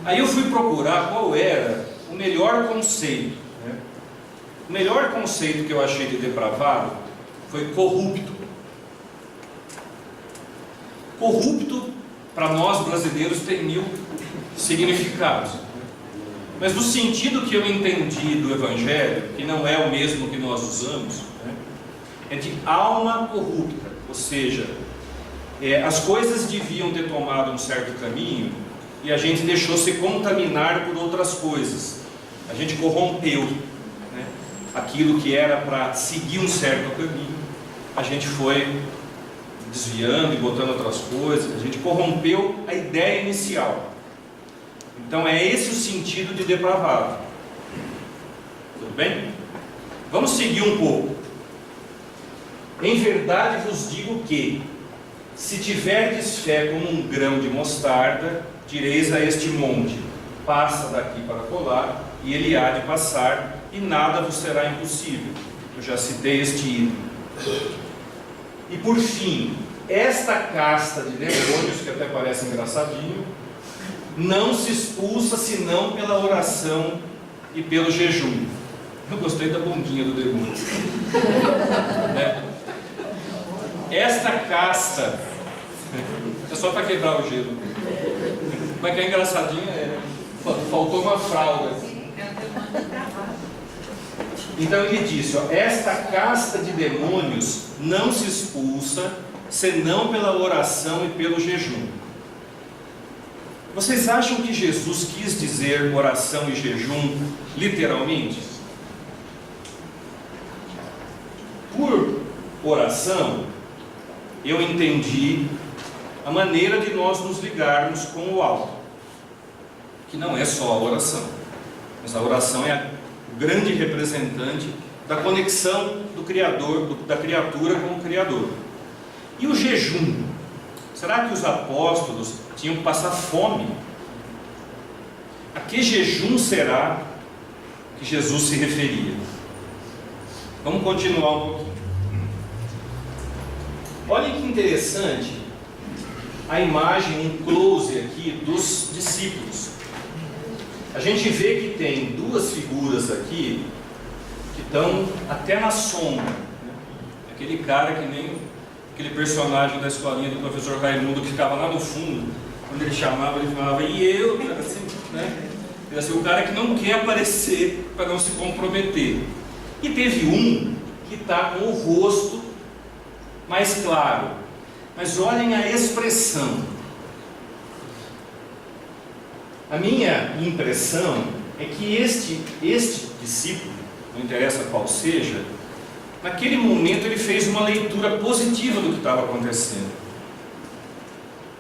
Aí eu fui procurar qual era o melhor conceito, né? O melhor conceito que eu achei de depravado foi corrupto. Corrupto, para nós brasileiros, tem 1000 significados. Mas no sentido que eu entendi do Evangelho, que não é o mesmo que nós usamos, né, é de alma corrupta. Ou seja, as coisas deviam ter tomado um certo caminho e a gente deixou se contaminar por outras coisas. A gente corrompeu, né, aquilo que era para seguir um certo caminho. A gente foi desviando e botando outras coisas. A gente corrompeu a ideia inicial. Então é esse o sentido de depravado. Tudo bem? Vamos seguir um pouco. Em verdade vos digo que, se tiverdes fé como um grão de mostarda, direis a este monte: passa daqui para colar, e ele há de passar, e nada vos será impossível. Eu já citei este item. E por fim, esta casta de demônios, que até parece engraçadinho, não se expulsa senão pela oração e pelo jejum. Eu gostei da bundinha do demônio. Né? Esta casta é só para quebrar o gelo. Mas que é engraçadinha, faltou uma fralda. Então ele disse, ó, esta casta de demônios não se expulsa senão pela oração e pelo jejum. Vocês acham que Jesus quis dizer oração e jejum literalmente? Por oração, eu entendi a maneira de nós nos ligarmos com o alto, que não é só a oração, mas a oração é o grande representante da conexão do Criador, da criatura com o Criador. E o jejum? Será que os apóstolos tinham que passar fome? A que jejum será que Jesus se referia? Vamos continuar um pouquinho. Olhem que interessante a imagem, um close aqui dos discípulos. A gente vê que tem duas figuras aqui que estão até na sombra, né? Aquele cara que nem aquele personagem da escolinha do professor Raimundo que ficava lá no fundo, quando ele chamava, ele falava, e eu, assim, né? Assim, o cara que não quer aparecer para não se comprometer. E teve um que está com o rosto mais claro, mas olhem a expressão. A minha impressão é que este discípulo, não interessa qual seja, naquele momento ele fez uma leitura positiva do que estava acontecendo.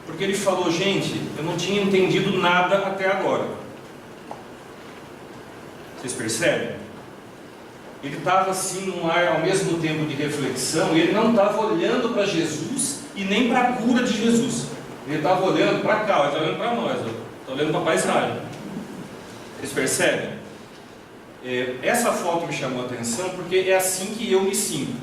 Porque ele falou, gente, eu não tinha entendido nada até agora. Vocês percebem? Ele estava assim num ar ao mesmo tempo de reflexão, e ele não estava olhando para Jesus e nem para a cura de Jesus. Ele estava olhando para cá, ele está olhando para nós, está olhando para a paisagem. Vocês percebem? Essa foto me chamou a atenção porque é assim que eu me sinto.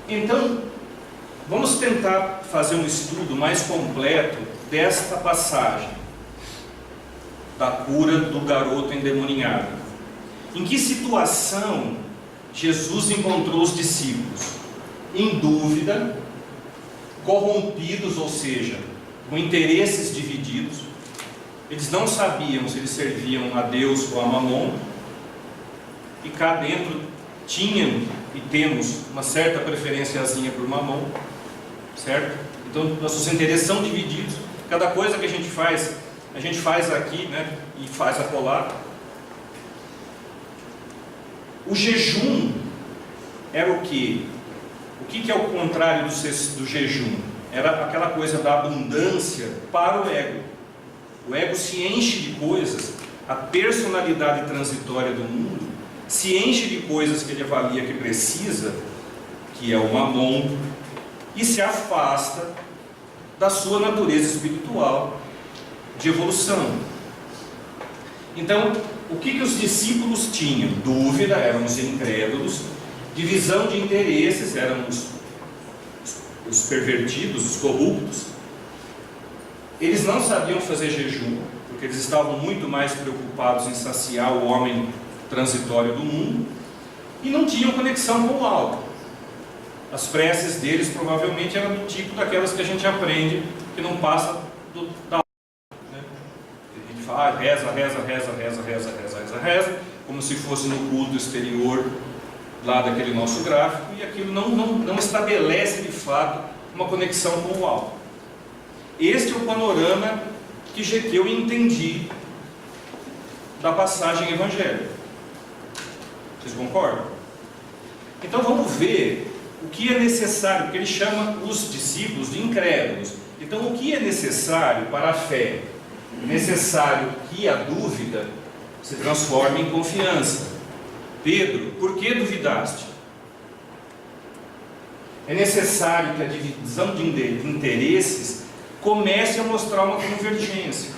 Então, vamos tentar fazer um estudo mais completo desta passagem da cura do garoto endemoniado. Em que situação Jesus encontrou os discípulos? Em dúvida, corrompidos, ou seja, com interesses divididos. Eles não sabiam se eles serviam a Deus ou a Mamon, e cá dentro tinham e temos uma certa preferenciazinha por Mamon, certo? Então nossos interesses são divididos. Cada coisa que a gente faz aqui, né, e faz acolá. O jejum era o quê? O que é o contrário do jejum? Era aquela coisa da abundância para o ego. O ego se enche de coisas, a personalidade transitória do mundo se enche de coisas que ele avalia que precisa, que é o mamon, e se afasta da sua natureza espiritual, de evolução. Então, o que os discípulos tinham? Dúvida, éramos incrédulos, divisão de interesses, éramos os pervertidos, os corruptos. Eles não sabiam fazer jejum, porque eles estavam muito mais preocupados em saciar o homem transitório do mundo, e não tinham conexão com o alto. As preces deles provavelmente eram do tipo daquelas que a gente aprende, que não passa da hora, né? A gente fala, reza, como se fosse no culto exterior lá daquele nosso gráfico, e aquilo não estabelece de fato uma conexão com o alto. Este é o panorama que eu entendi da passagem evangélica. Vocês concordam? Então vamos ver o que é necessário, porque ele chama os discípulos de incrédulos. Então o que é necessário para a fé? É necessário que a dúvida se transforme em confiança. Pedro, por que duvidaste? É necessário que a divisão de interesses comece a mostrar uma convergência.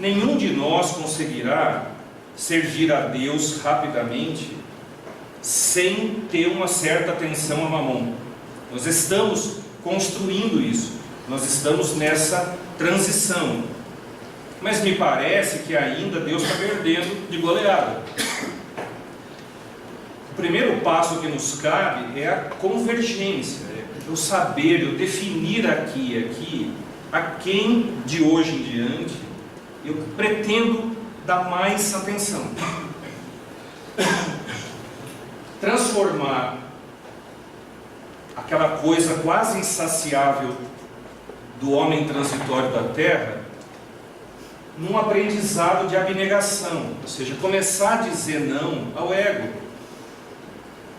Nenhum de nós conseguirá servir a Deus rapidamente sem ter uma certa atenção a Mamon. Nós estamos construindo isso, nós estamos nessa transição, mas me parece que ainda Deus está perdendo de goleada. O primeiro passo que nos cabe é a convergência, é o saber, eu definir aqui a quem de hoje em diante eu pretendo dar mais atenção. Transformar aquela coisa quase insaciável do homem transitório da terra num aprendizado de abnegação, ou seja, começar a dizer não ao ego.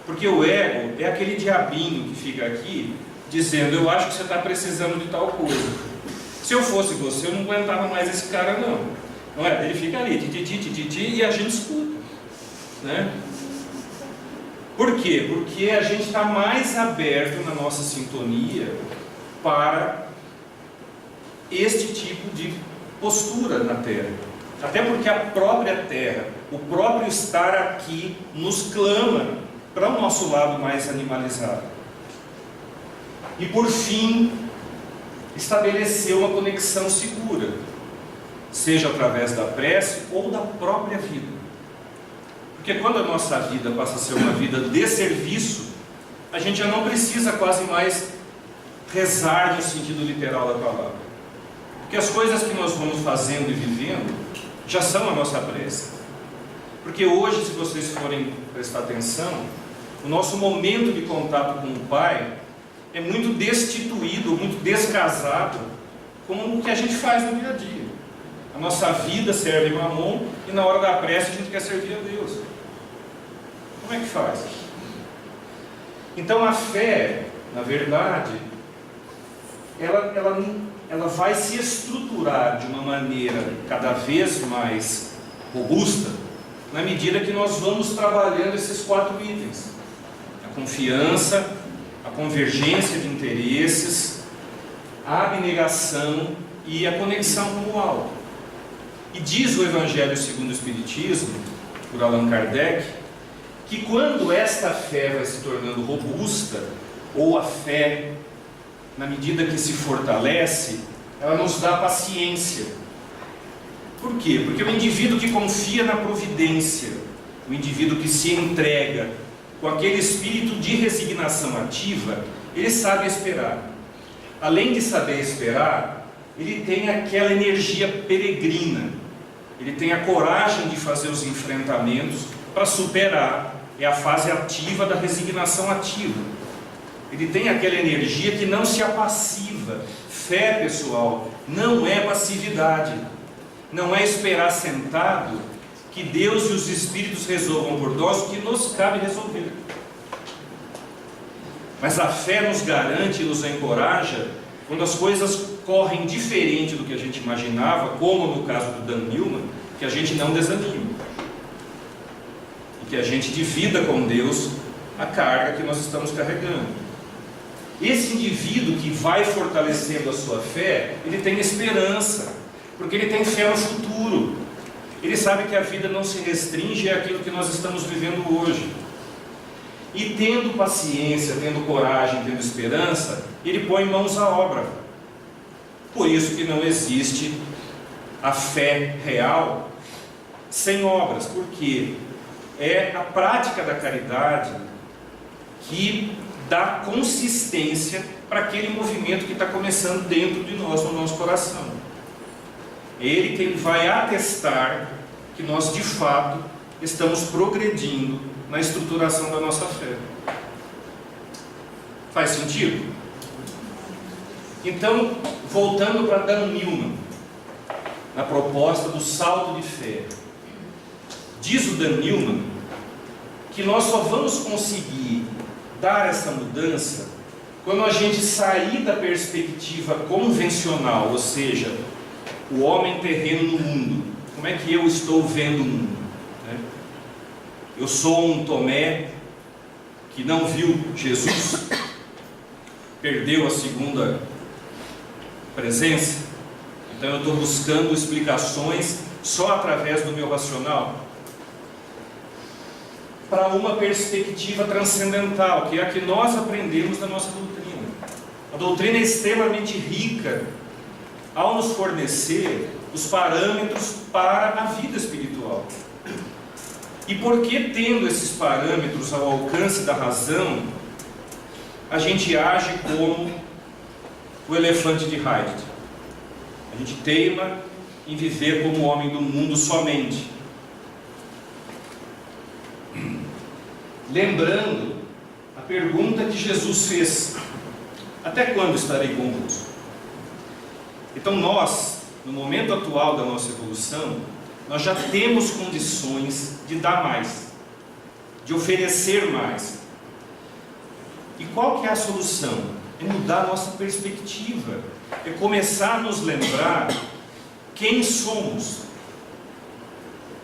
Porque o ego é aquele diabinho que fica aqui dizendo, eu acho que você está precisando de tal coisa. Se eu fosse você, eu não aguentava mais esse cara não é? Ele fica ali, e a gente escuta, né? Por quê? Porque a gente está mais aberto na nossa sintonia para este tipo de postura na Terra. Até porque a própria Terra, o próprio estar aqui, nos clama para o nosso lado mais animalizado. E por fim, estabelecer uma conexão segura, seja através da prece ou da própria vida. Porque quando a nossa vida passa a ser uma vida de serviço, a gente já não precisa quase mais rezar no sentido literal da palavra. Porque as coisas que nós vamos fazendo e vivendo já são a nossa prece. Porque hoje, se vocês forem prestar atenção, o nosso momento de contato com o Pai é muito destituído, muito descasado com o que a gente faz no dia a dia. A nossa vida serve Mamon e na hora da prece a gente quer servir a Deus. Como é que faz? Então a fé, na verdade, ela vai se estruturar de uma maneira cada vez mais robusta, na medida que nós vamos trabalhando esses 4 itens: a confiança, a convergência de interesses, a abnegação e a conexão com o alto. E diz o Evangelho segundo o Espiritismo, por Allan Kardec, que quando esta fé vai se tornando robusta, ou a fé, na medida que se fortalece, ela nos dá paciência. Por quê? Porque o indivíduo que confia na providência, o indivíduo que se entrega com aquele espírito de resignação ativa, ele sabe esperar. Além de saber esperar, ele tem aquela energia peregrina, ele tem a coragem de fazer os enfrentamentos para superar. É a fase ativa da resignação ativa. Ele tem aquela energia que não se apassiva. Fé, pessoal, não é passividade. Não é esperar sentado que Deus e os Espíritos resolvam por nós o que nos cabe resolver. Mas a fé nos garante e nos encoraja quando as coisas correm diferente do que a gente imaginava, como no caso do Dan Newman, que a gente não desanima. Que a gente divida com Deus a carga que nós estamos carregando. Esse indivíduo que vai fortalecendo a sua fé, ele tem esperança, porque ele tem fé no futuro. Ele sabe que a vida não se restringe àquilo que nós estamos vivendo hoje. E tendo paciência, tendo coragem, tendo esperança, ele põe mãos à obra. Por isso que não existe a fé real sem obras, porque é a prática da caridade que dá consistência para aquele movimento que está começando dentro de nós, no nosso coração. Ele quem vai atestar que nós de fato estamos progredindo na estruturação da nossa fé. Faz sentido? Então, voltando para Dan Millman, na proposta do salto de fé, diz o Dan Millman que nós só vamos conseguir dar essa mudança quando a gente sair da perspectiva convencional, ou seja, o homem terreno no mundo. Como é que eu estou vendo o mundo? Eu sou um Tomé que não viu Jesus, perdeu a segunda presença, então eu estou buscando explicações só através do meu racional, para uma perspectiva transcendental, que é a que nós aprendemos da nossa doutrina. A doutrina é extremamente rica ao nos fornecer os parâmetros para a vida espiritual. E porque, tendo esses parâmetros ao alcance da razão, a gente age como o elefante de Hyde. A gente teima em viver como homem do mundo somente. Lembrando a pergunta que Jesus fez: até quando estarei convosco? Então nós, no momento atual da nossa evolução, nós já temos condições de dar mais, de oferecer mais. E qual que é a solução? É mudar a nossa perspectiva, é começar a nos lembrar quem somos.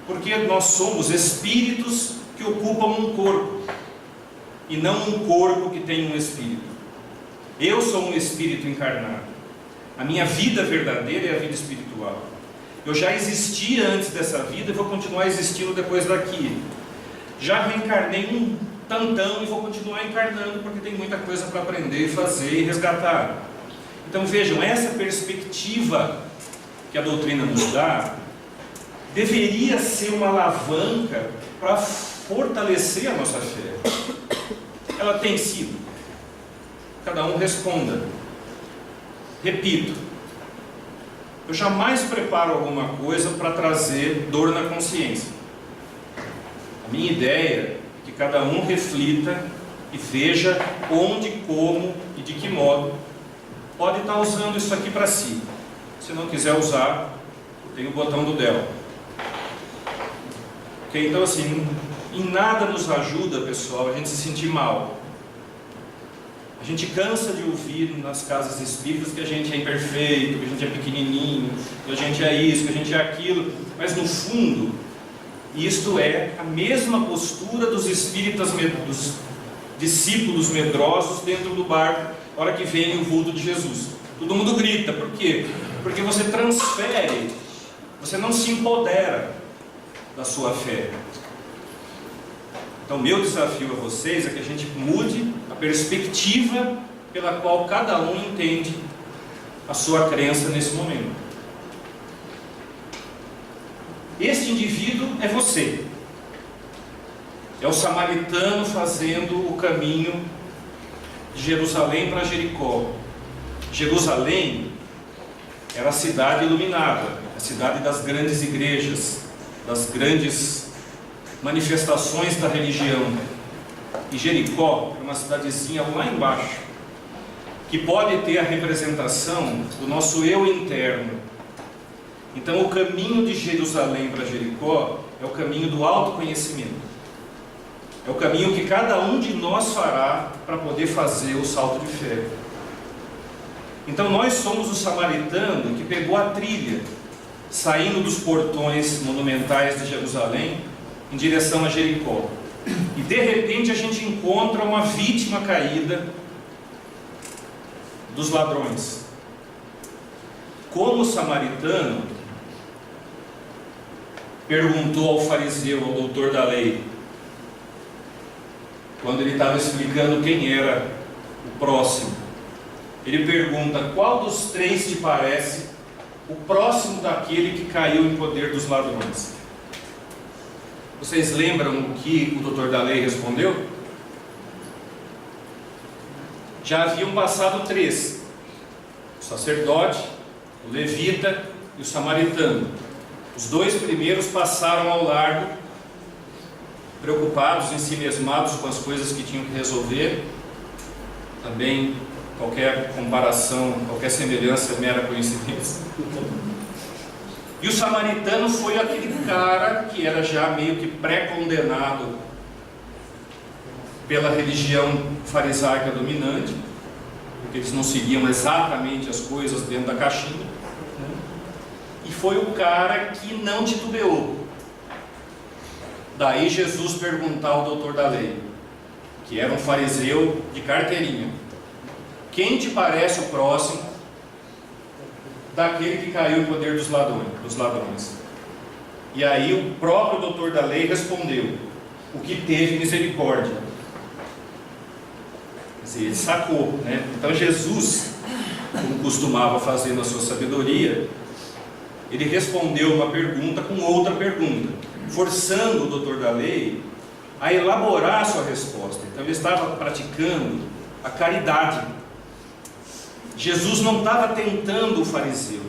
Porque nós somos espíritos que ocupam um corpo, e não um corpo que tem um espírito. Eu sou um espírito encarnado. A minha vida verdadeira é a vida espiritual. Eu já existia antes dessa vida e vou continuar existindo depois daqui. Já reencarnei um tantão e vou continuar encarnando, porque tem muita coisa para aprender, fazer e resgatar. Então vejam, essa perspectiva que a doutrina nos dá deveria ser uma alavanca para fortalecer a nossa fé. Ela tem sido? Cada um responda. Repito, eu jamais preparo alguma coisa para trazer dor na consciência. A minha ideia é que cada um reflita e veja onde, como e de que modo pode estar usando isso aqui para si. Se não quiser usar, tem o botão do Dell. Ok? Então assim, em nada nos ajuda, pessoal, a gente se sentir mal. A gente cansa de ouvir nas casas espíritas que a gente é imperfeito, que a gente é pequenininho, que a gente é isso, que a gente é aquilo, mas no fundo, isto é a mesma postura dos espíritas, dos discípulos medrosos dentro do barco, na hora que vem o vulto de Jesus. Todo mundo grita, por quê? Porque você transfere, você não se empodera da sua fé. Então, meu desafio a vocês é que a gente mude a perspectiva pela qual cada um entende a sua crença nesse momento. Este indivíduo é você. É o samaritano fazendo o caminho de Jerusalém para Jericó. Jerusalém era a cidade iluminada, a cidade das grandes igrejas, das grandes manifestações da religião. E Jericó é uma cidadezinha lá embaixo, que pode ter a representação do nosso eu interno. Então o caminho de Jerusalém para Jericó é o caminho do autoconhecimento. É o caminho que cada um de nós fará para poder fazer o salto de fé. Então nós somos o samaritano que pegou a trilha, saindo dos portões monumentais de Jerusalém, em direção a Jericó. E de repente a gente encontra uma vítima caída dos ladrões. Como samaritano, perguntou ao fariseu, ao doutor da lei, quando ele estava explicando quem era o próximo. Ele pergunta: qual dos três te parece o próximo daquele que caiu em poder dos ladrões? Vocês lembram o que o doutor da lei respondeu? Já haviam passado 3: o sacerdote, o levita e o samaritano. Os 2 primeiros passaram ao largo, preocupados, ensimesmados com as coisas que tinham que resolver. Também qualquer comparação, qualquer semelhança é mera coincidência. E o samaritano foi aquele cara que era já meio que pré-condenado pela religião farisaica dominante, porque eles não seguiam exatamente as coisas dentro da caixinha, e foi o cara que não titubeou. Daí Jesus perguntar ao doutor da lei, que era um fariseu de carteirinha: quem te parece o próximo daquele que caiu em poder dos ladrões? E aí o próprio doutor da lei respondeu: o que teve misericórdia. Quer dizer, ele sacou, né? Então Jesus, como costumava fazer na sua sabedoria, ele respondeu uma pergunta com outra pergunta, forçando o doutor da lei a elaborar a sua resposta. Então ele estava praticando a caridade. Jesus não estava tentando o fariseu,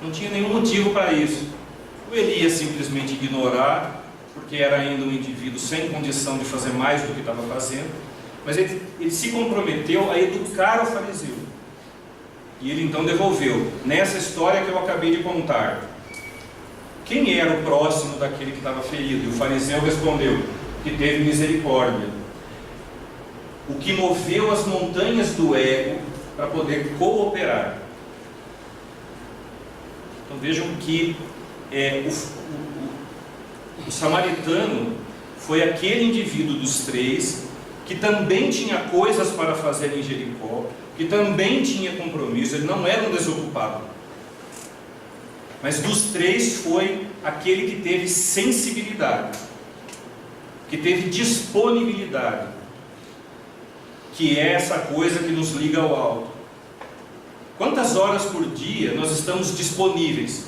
não tinha nenhum motivo para isso. Ou ele ia simplesmente ignorar, porque era ainda um indivíduo sem condição de fazer mais do que estava fazendo, mas ele se comprometeu a educar o fariseu. E ele então devolveu, nessa história que eu acabei de contar, quem era o próximo daquele que estava ferido? E o fariseu respondeu: que teve misericórdia. O que moveu as montanhas do ego para poder cooperar. Então vejam que o samaritano foi aquele indivíduo dos 3 que também tinha coisas para fazer em Jericó, que também tinha compromisso, ele não era um desocupado. Mas dos 3 foi aquele que teve sensibilidade, que teve disponibilidade, que é essa coisa que nos liga ao alto. Quantas horas por dia nós estamos disponíveis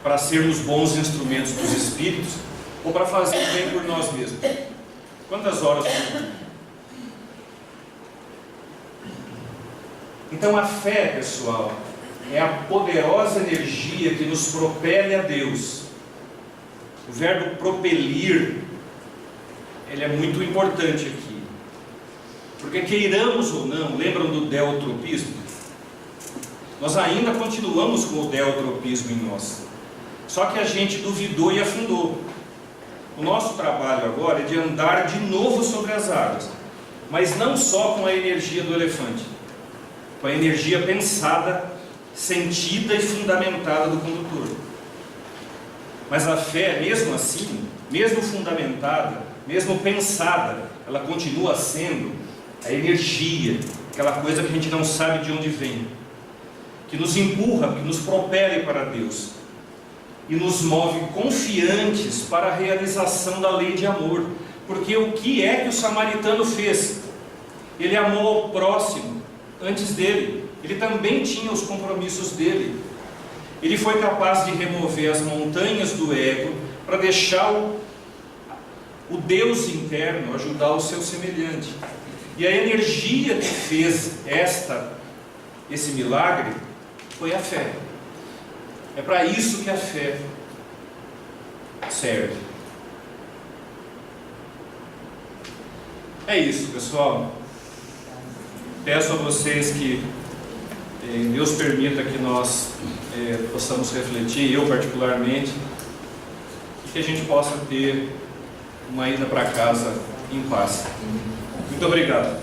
para sermos bons instrumentos dos Espíritos ou para fazer o bem por nós mesmos? Quantas horas por dia? Então a fé, pessoal, é a poderosa energia que nos propele a Deus. O verbo propelir, ele é muito importante aqui. Porque queiramos ou não, lembram do deotropismo? Nós ainda continuamos com o deotropismo em nós. Só que a gente duvidou e afundou. O nosso trabalho agora é de andar de novo sobre as águas. Mas não só com a energia do elefante. Com a energia pensada, sentida e fundamentada do condutor. Mas a fé, mesmo assim, mesmo fundamentada, mesmo pensada, ela continua sendo a energia, aquela coisa que a gente não sabe de onde vem, que nos empurra, que nos propele para Deus e nos move confiantes para a realização da lei de amor. Porque o que é que o samaritano fez? Ele amou ao próximo antes dele, ele também tinha os compromissos dele. Ele foi capaz de remover as montanhas do ego para deixar o Deus interno ajudar o seu semelhante. E a energia que fez esse milagre foi a fé. É para isso que a fé serve. É isso, pessoal. Peço a vocês que Deus permita que nós possamos refletir, eu particularmente, e que a gente possa ter uma ida para casa em paz. Muito obrigado.